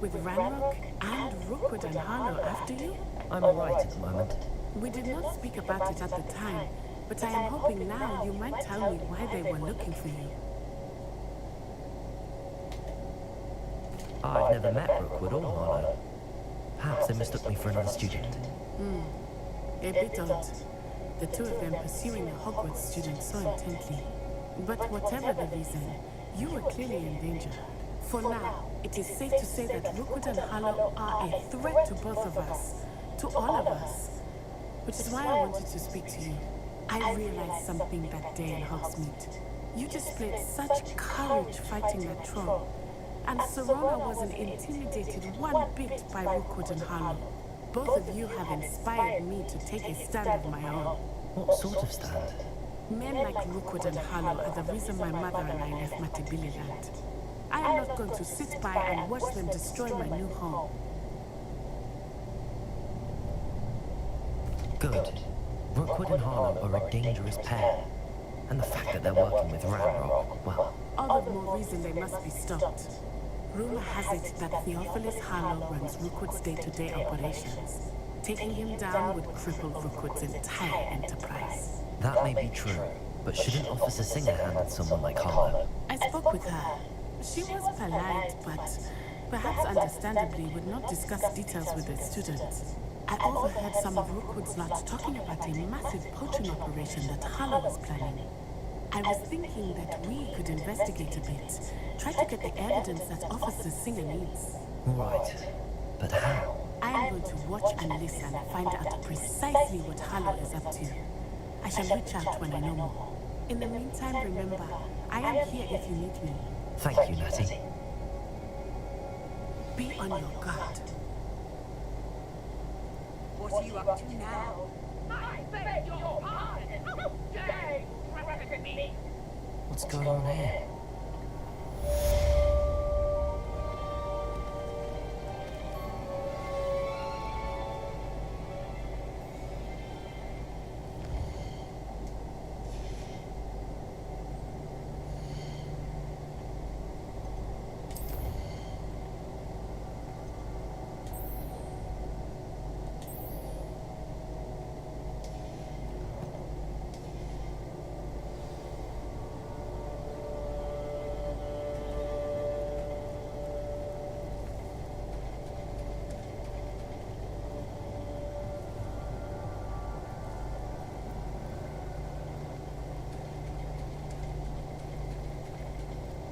With Ranrock and Rookwood and Harlow after you? I'm alright at the moment. We did not speak about it at the time, but I am hoping now you might tell me why they were looking for you. I've never met Rookwood or Harlow. Perhaps they mistook me for another student. A bit odd. The two of them pursuing a Hogwarts student so intently. But whatever the reason, you were clearly in danger. For now, it is safe to say that Rookwood and Harlow are a threat to both of us. To all of us. Which is why I wanted to speak to you. I realized something that day in Hogsmeade. You displayed such courage fighting that troll. And Serona wasn't intimidated one bit by Rookwood and Harlow. Both of you have inspired me to take a stand of my own. What sort of stand? Men like Rookwood and Harlow are the reason my mother and I left Matabeleland. I am not going to sit by and watch them destroy my new home. Good. Rookwood and Harlow are a dangerous pair. And the fact that they're working with Ranrock, well... All the more reason they must be stopped. Rumor has it that Theophilus Harlow runs Rookwood's day-to-day operations. Taking him down would cripple Rookwood's entire enterprise. That may be true, but shouldn't Officer Singer handle someone like Harlow? I spoke with her. She was polite, but perhaps understandably would not discuss details with the students. I overheard some of Rookwood's lot talking about a massive poaching operation that Harlow was planning. I was thinking that we could investigate a bit, try to get the evidence that Officer Singer needs. Right, but how? I am going to watch and listen and find out precisely what Harlow is up to. I shall reach out when I know more. In the meantime, remember, I am here if you need me. Thank you, Natty. Be on your guard. What are you up to now? I beg your pardon! How dare you threaten me? What's going on here?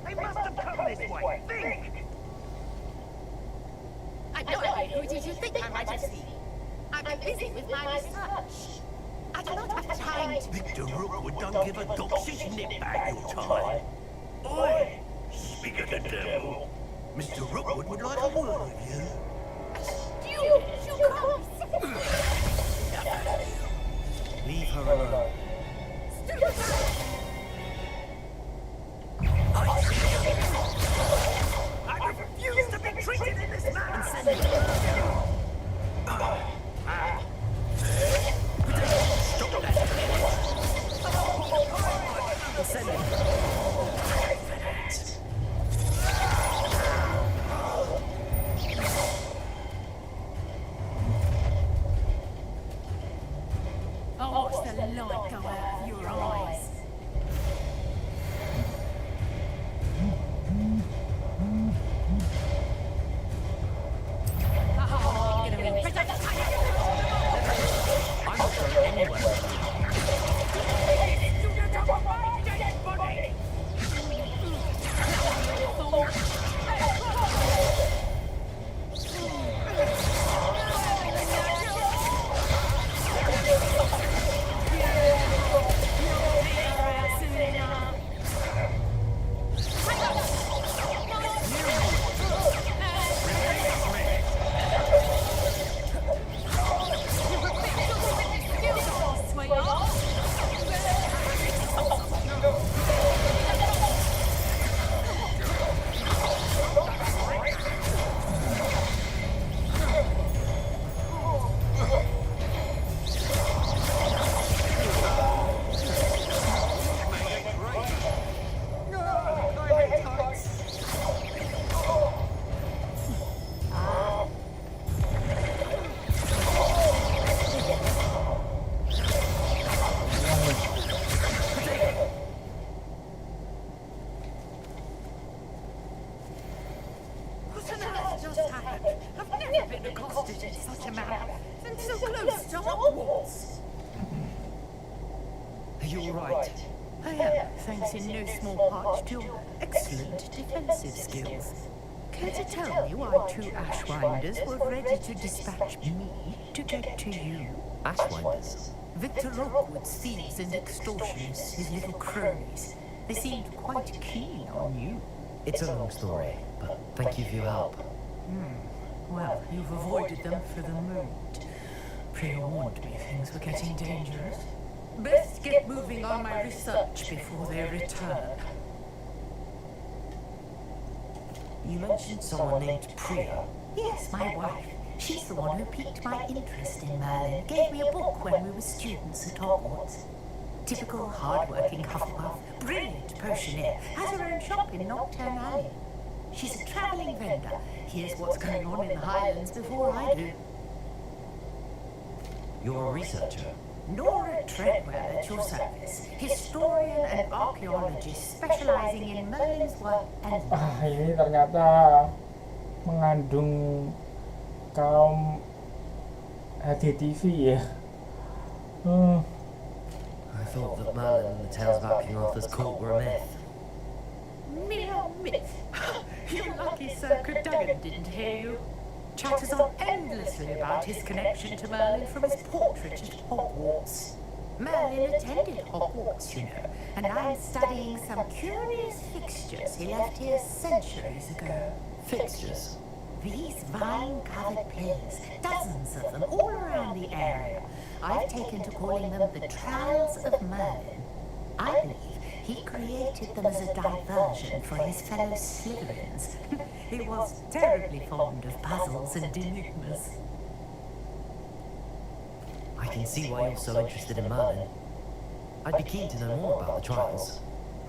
They must have come this way! Think! I've no idea who did you think I might have seen. I've been busy with my research. I do not have time to... Victor Rookwood don't give a doxy's nip back your time. Oi! Speak of the devil. Mr. Rookwood would like a word with you. You can't... Leave her alone. I refuse to be treated in this manner! Stop that! Send it. Oh, watch the light go out of your eyes. Oh, you're gonna be I'm not going anywhere. all right. I am, thanks in no small part to your excellent defensive skills. Care to tell me why 2 Ashwinders were ready to dispatch me to get to you? Ashwinders? Victor Rookwood's thieves and extortioners, his little cronies. They seemed quite keen on you. It's a long story, but thank you for your help. Well, you've avoided them for the moment. Pre-warned me things were getting dangerous. Best get moving on my research before they return. You mentioned someone named Priya. Yes, my wife. She's the one who piqued my interest in Merlin. Gave me a book when we were students at Hogwarts. Typical hard-working Hufflepuff, brilliant potioneer, has her own shop in Knockturn Alley. She's a travelling vendor. Here's what's going on in the Highlands before I do. You're a researcher? Nora Treadwell at your service. Historian and archaeologist specializing in Merlin's work and... Ini ternyata mengandung kaum HDTV ya. I thought that Merlin and the tales about King Arthur's court were a myth. Mere myth. You're lucky Sir Cadogan didn't hear you. Chatters on endlessly about his connection to Merlin from his portrait at Hogwarts. Merlin attended Hogwarts, you know, and I'm studying some curious fixtures he left here centuries ago. Fixtures? These vine-covered pillars, dozens of them all around the area. I've taken to calling them the Trials of Merlin. I believe he created them as a diversion for his fellow Slytherins. He was terribly fond of puzzles and enigmas. I can see why you're so interested in Merlin. I'd be keen to know more about the trials.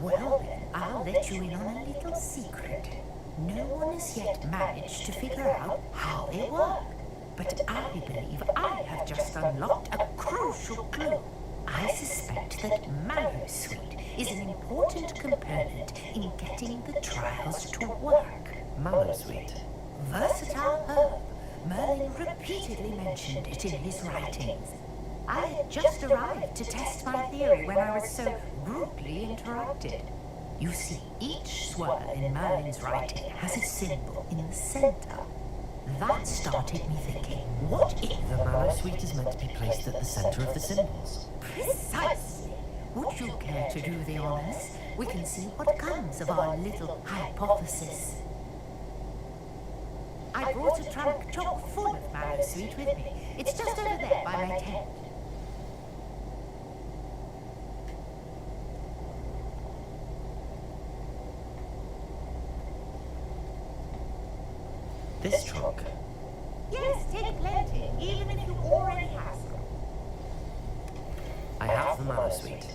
Well then, I'll let you in on a little secret. No one has yet managed to figure out how they work. But I believe I have just unlocked a crucial clue. I suspect that Mallowsweet is an important component in getting the trials to work. Mallowsweet? Versatile herb. Merlin repeatedly mentioned it in his writings. I had just arrived to test my theory when I was so rudely interrupted. You see, each swirl in Merlin's writing has a symbol in the center. That started me thinking, what if... The Mallowsweet is meant to be placed at the center of the symbols. Precisely. Would you care to do the honors? We can see what comes of our little hypothesis. I brought a trunk chock full of Mallowsweet with me. It's just over there by my tent. This trunk? Yes, take plenty, even if you already have some. I have the Mallowsweet.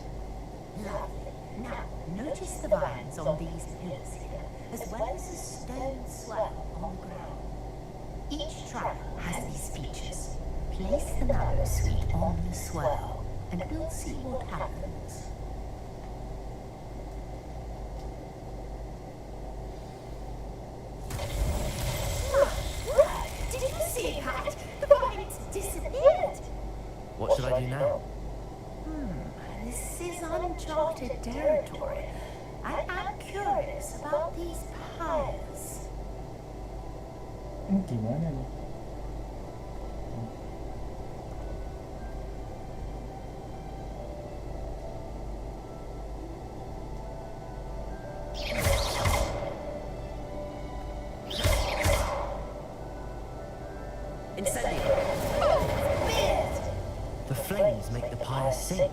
Lovely. Now, notice the vines on these pillars here, as well as a stone swell on the ground. Each trial has these features. Place the Mallowsweet on the swell, and we'll see what happens. Did you see that? The vines disappeared. What should I do now? This is uncharted territory. I am curious about these piles. Gimana nih? Incendio! The flames make the pyre sink.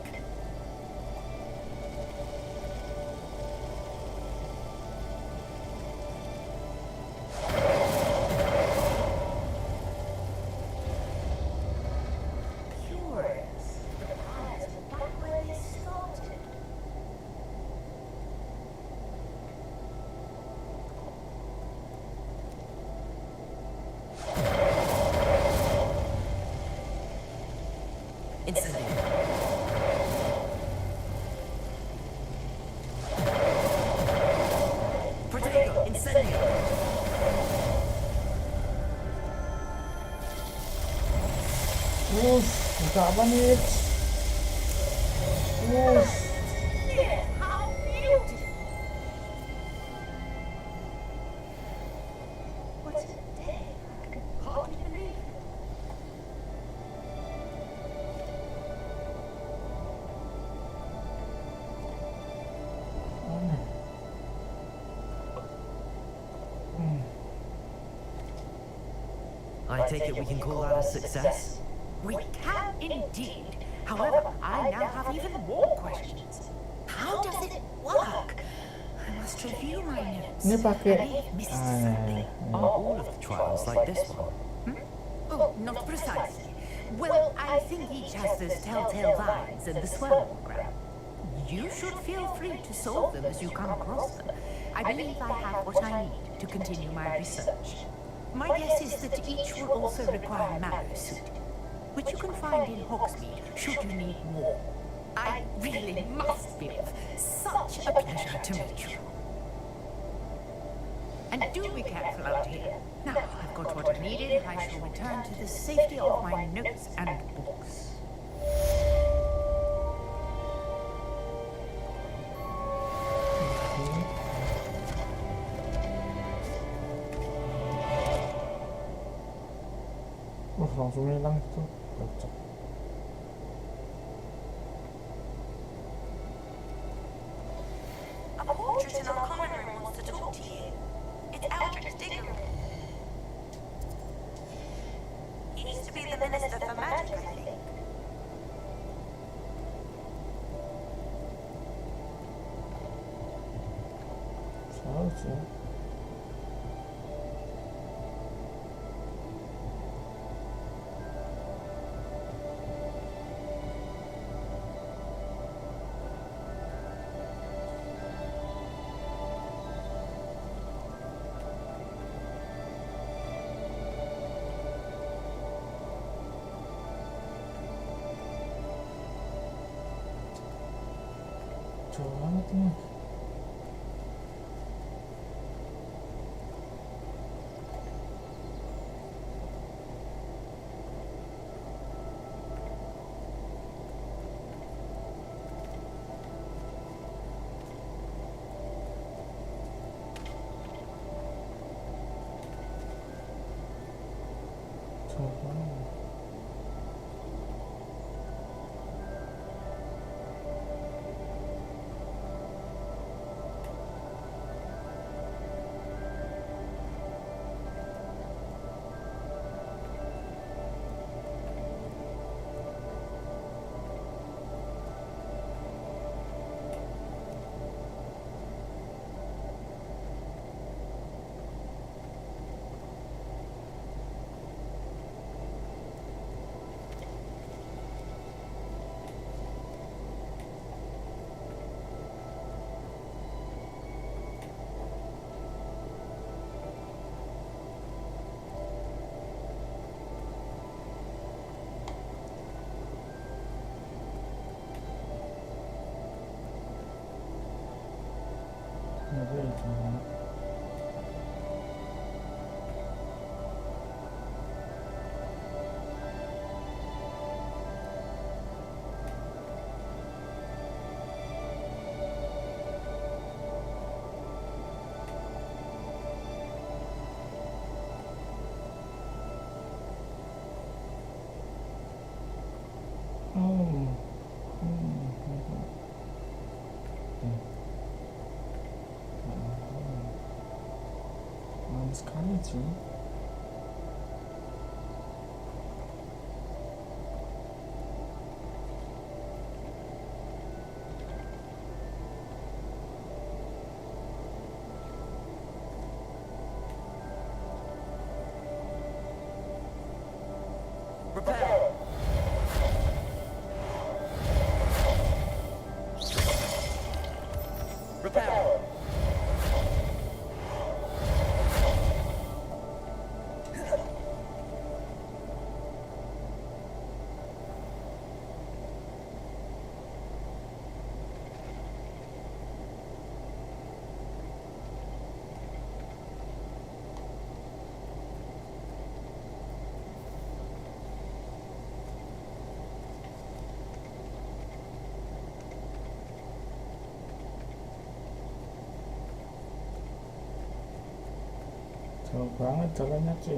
Buka apa nih? I take it we can call that a success? We can indeed. However, I now have even more questions. How does it work? I must review my notes. Ini pakai Are all of the trials like this one? Oh, not precisely. Well, I think each has those telltale vines and the swirlogram. You should feel free to solve them as you come across them. I believe I have what I need to continue my research. My guess is that each will also require mallow suit, which you can find in Hogsmeade should you need more. I really must give such a pleasure to meet you. And do be careful out here. Now I've got what I needed, I shall return to the safety of my notes and books. Langsung hilang itu. Kocak. A portrait in our common room wants to talk to you. It's Eldrick's Diggory. He used to be the Minister for Magic, I think. Seharusnya. Jauh banget ini. Jauh banget. Sekali sih. Prepare! Prepare! Jauh banget jalannya cuy.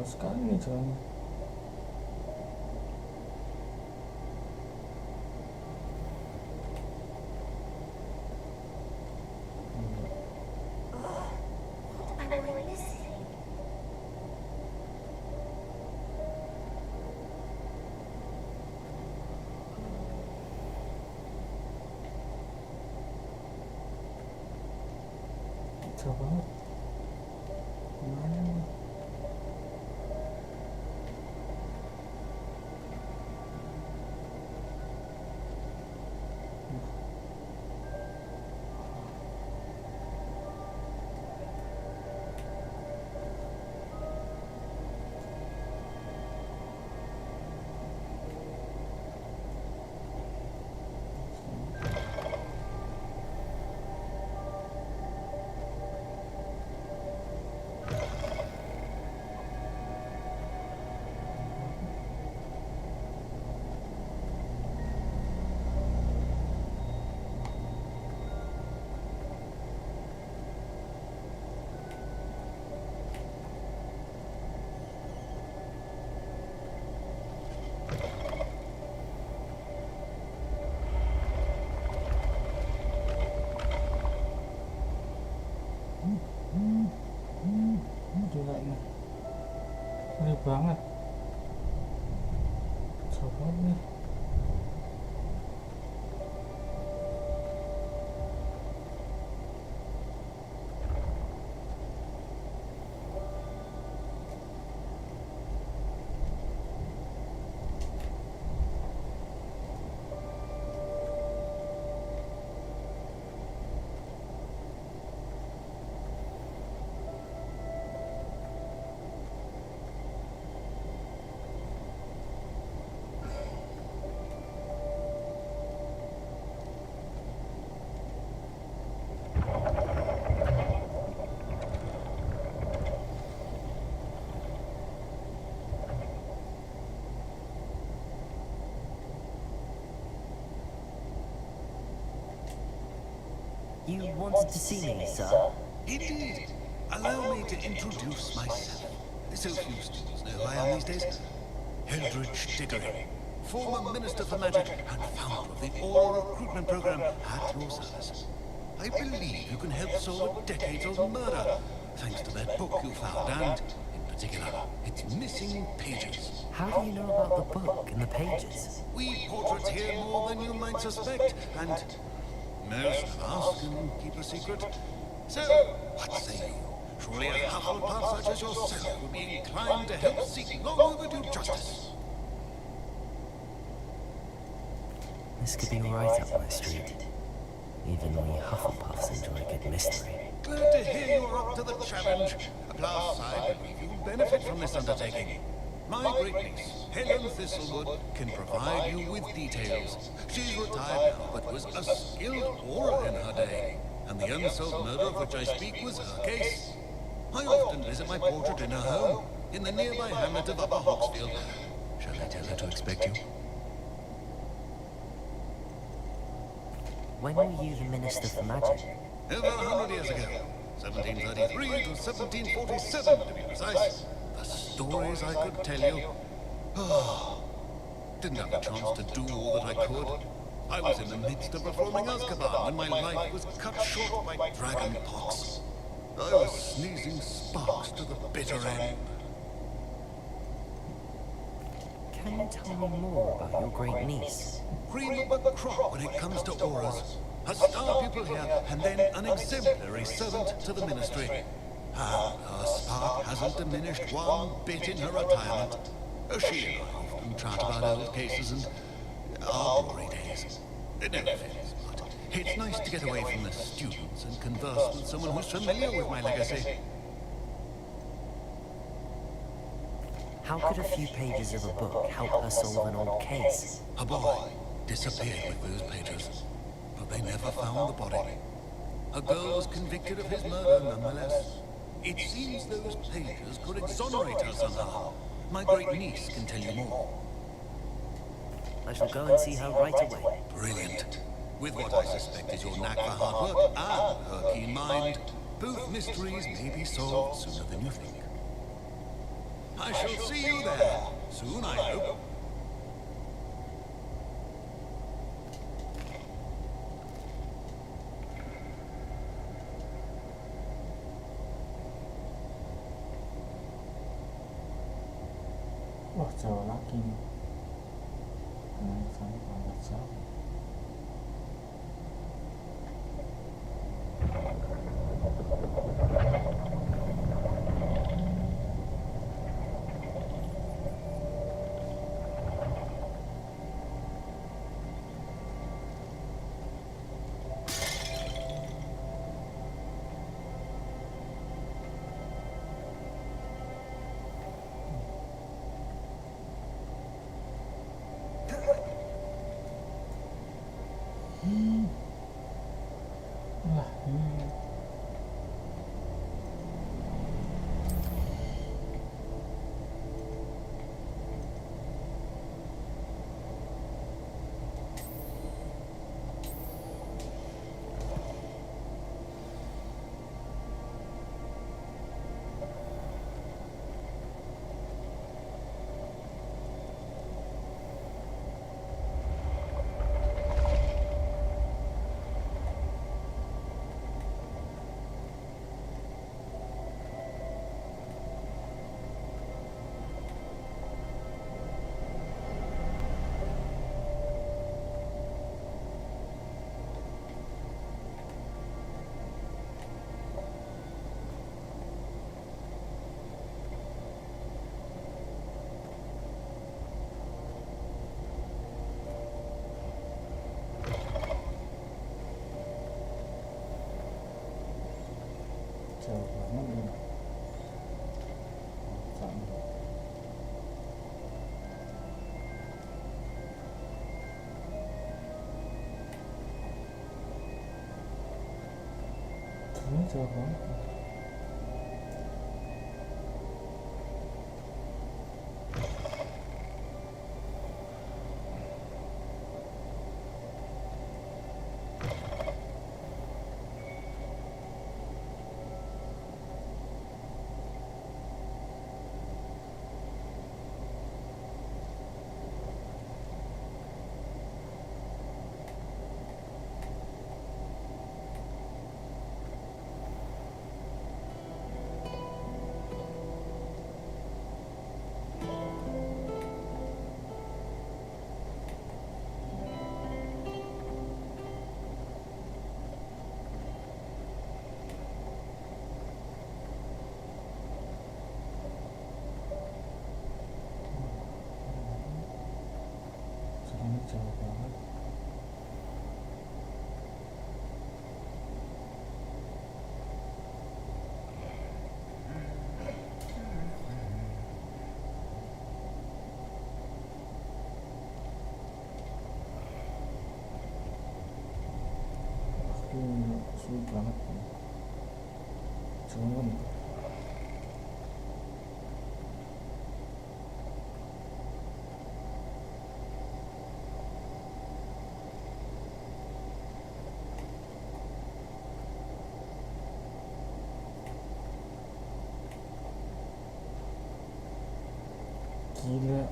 Susah sekali nih jalannya. Jauh banget. Gimana nih? Gila nih, ngeri banget, coba nih. You wanted to see me, sir? Indeed. Allow me to introduce myself. So few students know who I am these days. Hildridge Diggory, former Minister for Magic and founder of the Aura Recruitment Program at your service. I believe you can help solve a decades-old murder, thanks to that book you found, and, in particular, its missing pages. How do you know about the book and the pages? We portraits here more than you might suspect, and most of us can keep a secret. So, what say you? Surely a Hufflepuff such as yourself would be inclined to help seek long overdue justice. This could be right up my street. Even we Hufflepuffs enjoy a good mystery. Glad to hear you're up to the challenge. Plus, I believe you'll benefit from this undertaking. My great niece, Helen Thistlewood, can provide you with details. She's retired now, but was a skilled aura in her day. And the unsolved murder of which I speak was her case. I often visit my portrait in her home, in the nearby hamlet of Upper Hogsfield. Shall I tell her to expect you? When were you the Minister for Magic? Over 100 years ago. 1733 to 1747, to be precise. The stories I could tell you. Oh, didn't have a chance to do all that I could. I was in the midst of reforming Azkaban when my life was cut short by dragon pox. I was sneezing sparks to the bitter end. Can you tell me more about your great niece? Cream of the crop when it comes to auras. A star pupil here, and then an exemplary servant to the ministry. And her spark hasn't diminished one bit in her retirement. She and I often chat about old cases and our glory days. It never fails, but it's nice to get away from the students and converse with someone who's familiar with my legacy. How could a few pages of a book help her solve an old case? A boy disappeared with those pages, but they never found the body. A girl was convicted of his murder nonetheless. It seems those pages could exonerate her somehow. My great niece can tell you more. I shall go and see her right away. Brilliant. With what I suspect is your knack for hard work and her keen mind, both mysteries may be solved sooner than you think. I shall see you there. Soon, I hope. Wah, jauh lagi nih. Sana sangat jauh. Jauh banget nih. Sana. Jauh banget. Jalannya jauh banget. Sulit banget nih. Cuman gila.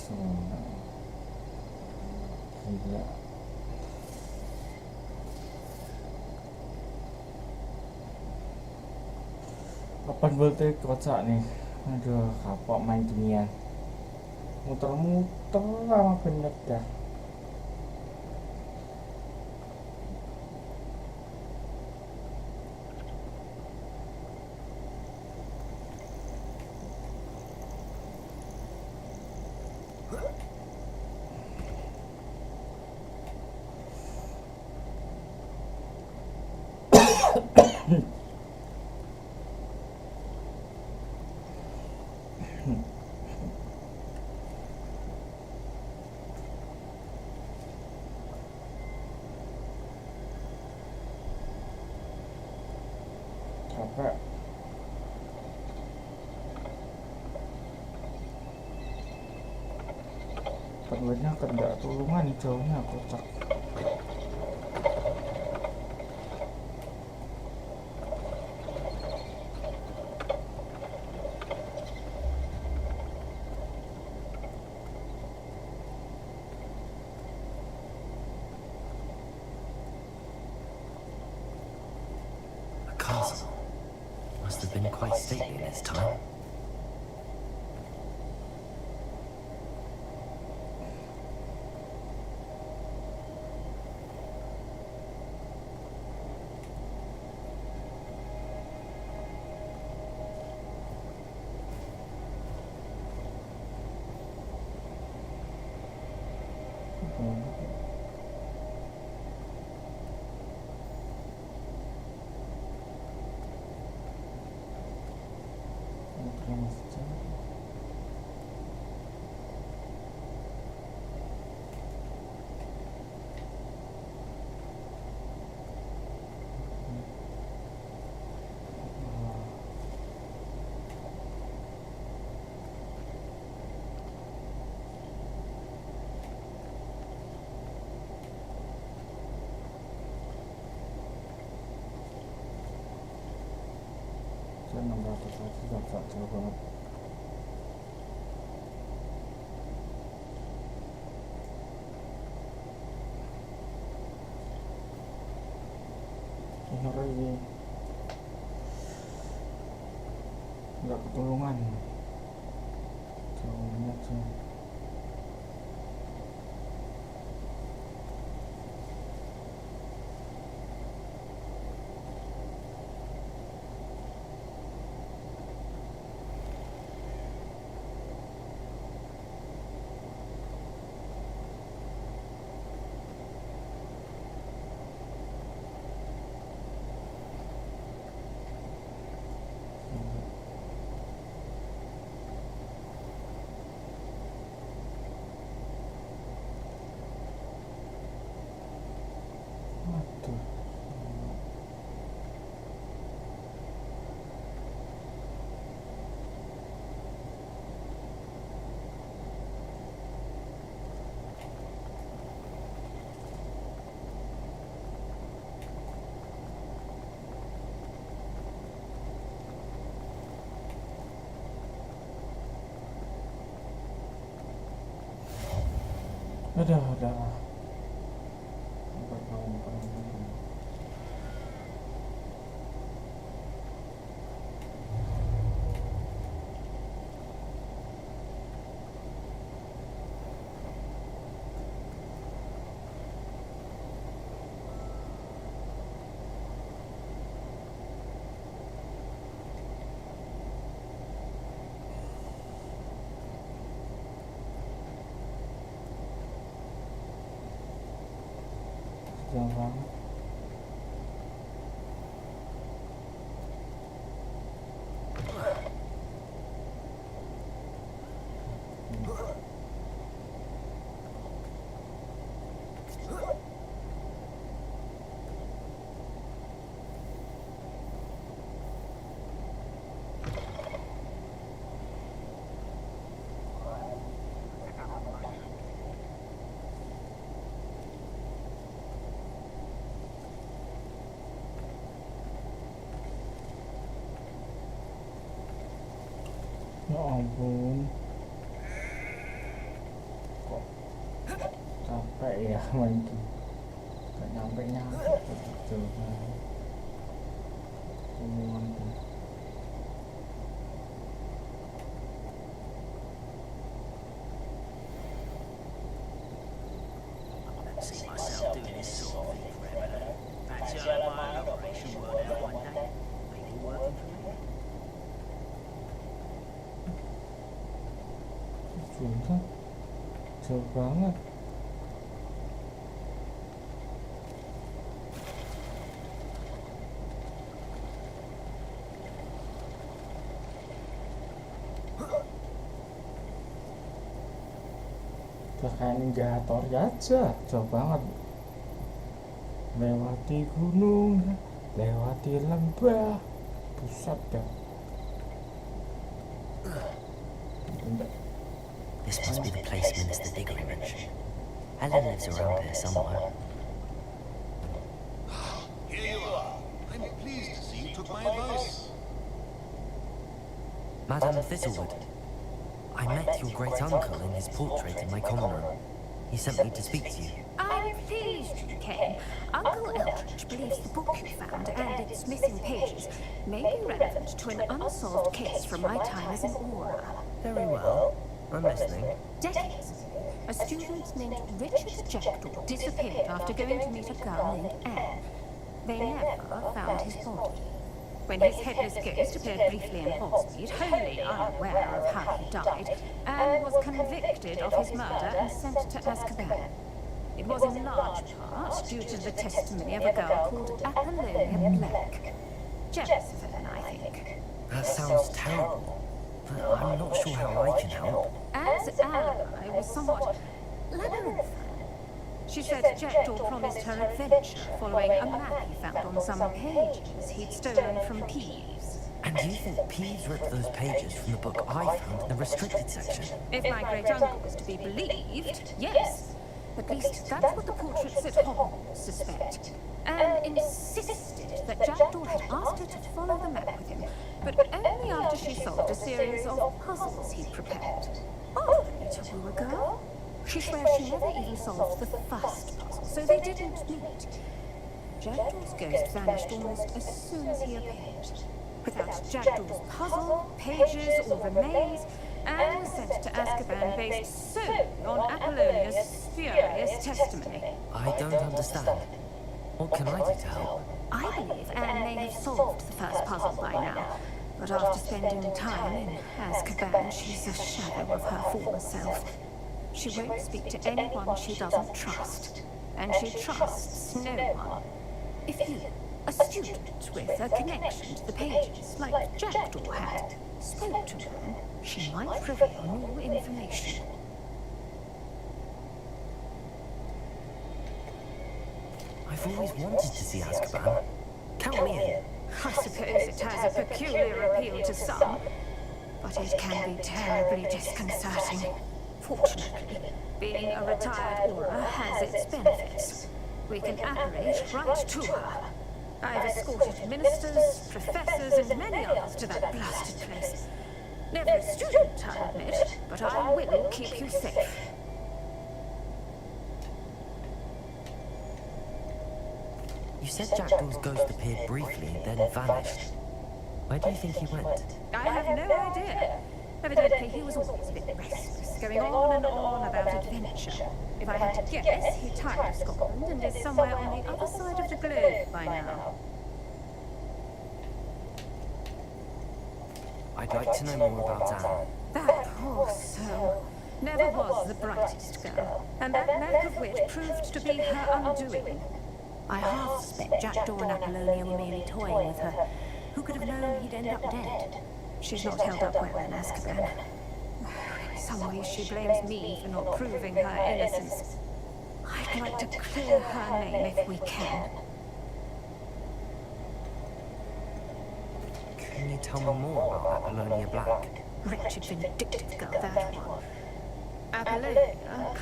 Gila. Kapan bolte kocak nih? Aduh, kapok main dunia. Muter-muter lama bener dah. Capek. Perlunya kendak tulungan jauhnya kocak. Castle must have been quite stately in its time. Saya 600 aja gak jauh banget. Ngeri, nggak ketulungan, jauhnya aja. Udah. Jangan banget. Ya ampun. ya main tuh. Gak nyampe gitu kan. Omongan tuh. See myself doing this sort of thing forever. Perhaps you'll have my operation worked out one day. Maybe working for me. Sudah jauh banget. Udah kayak ninjator aja, jauh banget. Lewati gunung, lewati lembah, pusat dah. This must be the place Minister Diggory mentioned. Helen lives around here somewhere. Here you are. I'm pleased to see you took my advice. Madame Thistlewood, I met your great-uncle in his portrait in my common room. He sent me to speak to you. I'm pleased you came. Uncle Eldridge believes the book you found and its missing pages may be relevant to an unsolved case from my time as an Aura. Very well. I'm listening. Decades ago, a student named Richard Jackdaw disappeared after going to meet a girl named Anne. They never found his body. When his headless ghost appeared briefly in Hogsmeade, wholly unaware of how he died, Anne was convicted of his murder and sent to Azkaban. It was in large part due to the testimony of a girl called Apollonia Black. Jealous of Anne, I think. That sounds terrible, but I'm not sure how I can help. Anne's alibi was somewhat labyrinthine. She said Jackdaw promised her adventure following a map he found on some pages he'd stolen from Peeves. And you think Peeves ripped those pages from the book I found in the restricted section? If my great-uncle was to be believed, yes. At least that's what the portraits at Hogwarts suspect. Anne insisted that Jackdaw had asked her to follow the map with him, but only after she solved a series of puzzles he'd prepared. Oddly to woo a girl. She swears she never even solved the first puzzle, so they didn't meet. Jackdaw's ghost vanished almost as soon as he appeared. Without Jackdaw's puzzle, pages, or remains, Anne was sent to Azkaban based solely on Apollonia's spurious testimony. I don't understand. What can I do to help? I believe Anne may have solved the first puzzle by now, but after spending time in Azkaban, she's a shadow of her former self. She won't speak to anyone she doesn't trust, and she trusts no one. If you, a student with a connection to the pages, like Jackdaw had, spoke to Anne, she might reveal more information. I've always wanted to see Azkaban. Count me in. I suppose it has a peculiar appeal to some, but it can be terribly disconcerting. Fortunately, being a retired Aura has its benefits. We can apparate right to her. I've escorted ministers, professors, and many others to that blasted place. Never a student, I'll admit, but I will keep you safe. You said Jackdaw's ghost appeared briefly, then vanished. Where do you think he went? I have no idea. Evidently, he was always a bit restless, going on and on about adventure. If I had to guess, he tired of Scotland and is somewhere on the other side of the globe by now. I'd like to know more about Anne. That poor soul never was the brightest girl, and that lack of wit proved to be her undoing. I half suspect Jackdaw and Apollonia were merely toying with her. Who could have known he'd end up dead? She's not held up well in Azkaban. In some ways she blames me for not proving her innocence. I'd like to clear her name if we can. Can you tell me more about Apollonia Black? Wretched, vindictive girl, that one. Apollonia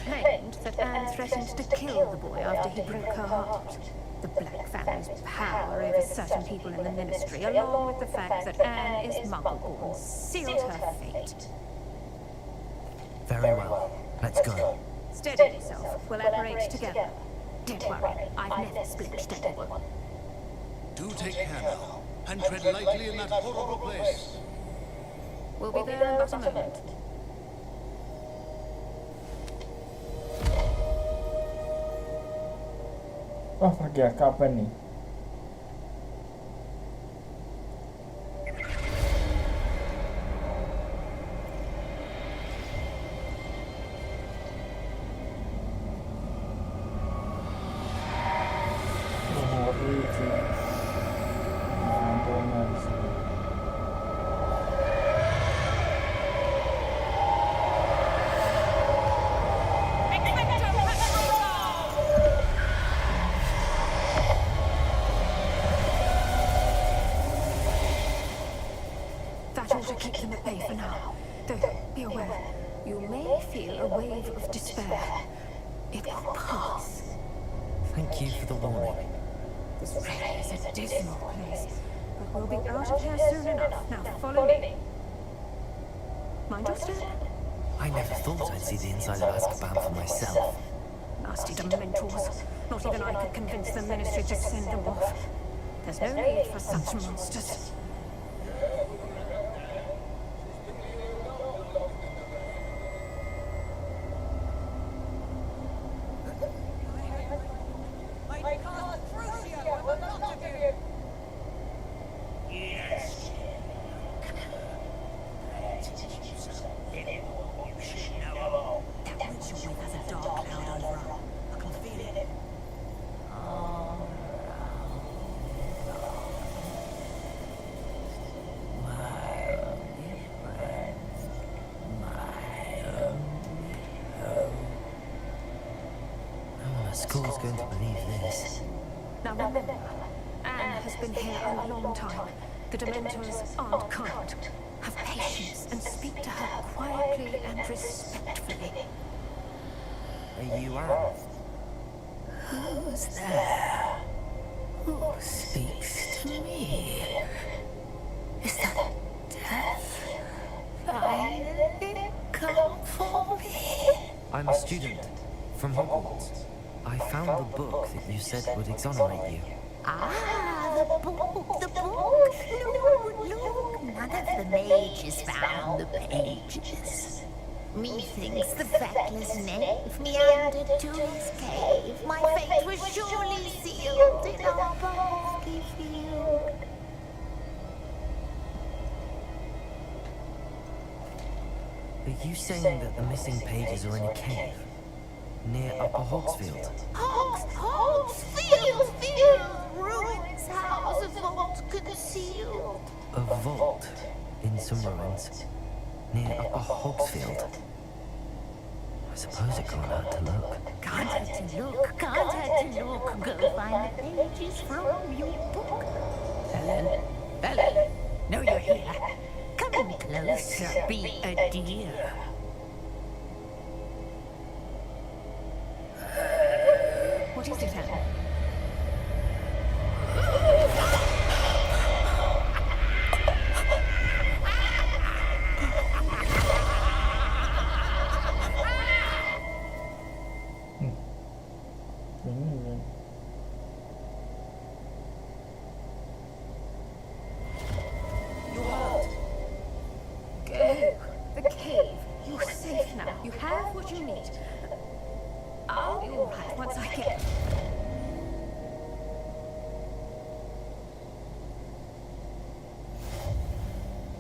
claimed that Anne threatened to kill the boy after he broke her heart. The Black family's power over certain people in the ministry, along with the fact that Anne is Muggle-born, sealed her fate. Very well. Let's go. Steady yourself. We'll operate together. Don't worry, I've never split anyone. Do take care now, and tread lightly in that horrible place. We'll be there in but a moment. Oh, pergi kapan nih? That ought to keep them at bay for now. Though, be aware, you may feel a wave of despair. It will pass. Thank you for the warning. This really is a dismal place, but we'll be out of here soon enough. Now, follow me. Mind your step. I never thought I'd see the inside of Azkaban for myself. Nasty dementors. Not even I could convince the Ministry to send them off. There's no need for such monsters. School's going to believe this. Now remember, Anne has been here a long time. The Dementors aren't kind. Have patience and speak to her quietly and respectfully. Are you Anne? Who's there? Who speaks to me? Is that death finally come for me? I'm a student from Hogwarts. I found the book that you said would exonerate you. Ah, the book, the book. Look, none of the mages found the pages. Methinks the feckless knave meandered to his cave. My fate was surely sealed in our bosky field. Are you saying that the missing pages are in a cave? Near Upper Hogsfield? Hogsfield! Ruins house, a vault concealed. A vault in some ruins? Near Upper Hogsfield? I suppose it can't hurt to look. Can't hurt to look, can't hurt to look. Go find the pages from your book. Ellen, no, you're here. Come in closer, be a dear. What is it, Anne?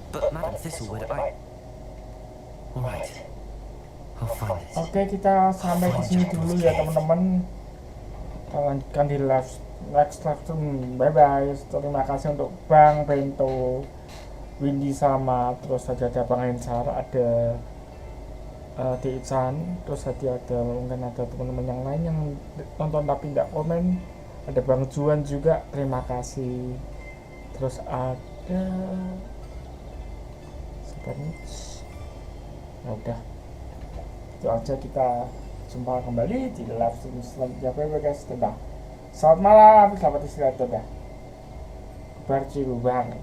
But Madam Thistlewood, Alright. I'll find it. Oke, kita sampai di sini dulu ya teman-teman. Kita lanjutkan di next live. Bye bye. Terima kasih untuk Bang Bento, Windy sama, terus saja ada Bang Ensar, ada Dichan, terus tadi ada mungkin ada teman-teman yang lain yang nonton tapi tidak komen. Ada Bang Juan juga, terima kasih. Terus ada ya udah itu aja, kita jumpa kembali di live stream selanjutnya. Bye guys, dadah, selamat malam, selamat istirahat, dadah, berjiwa bang.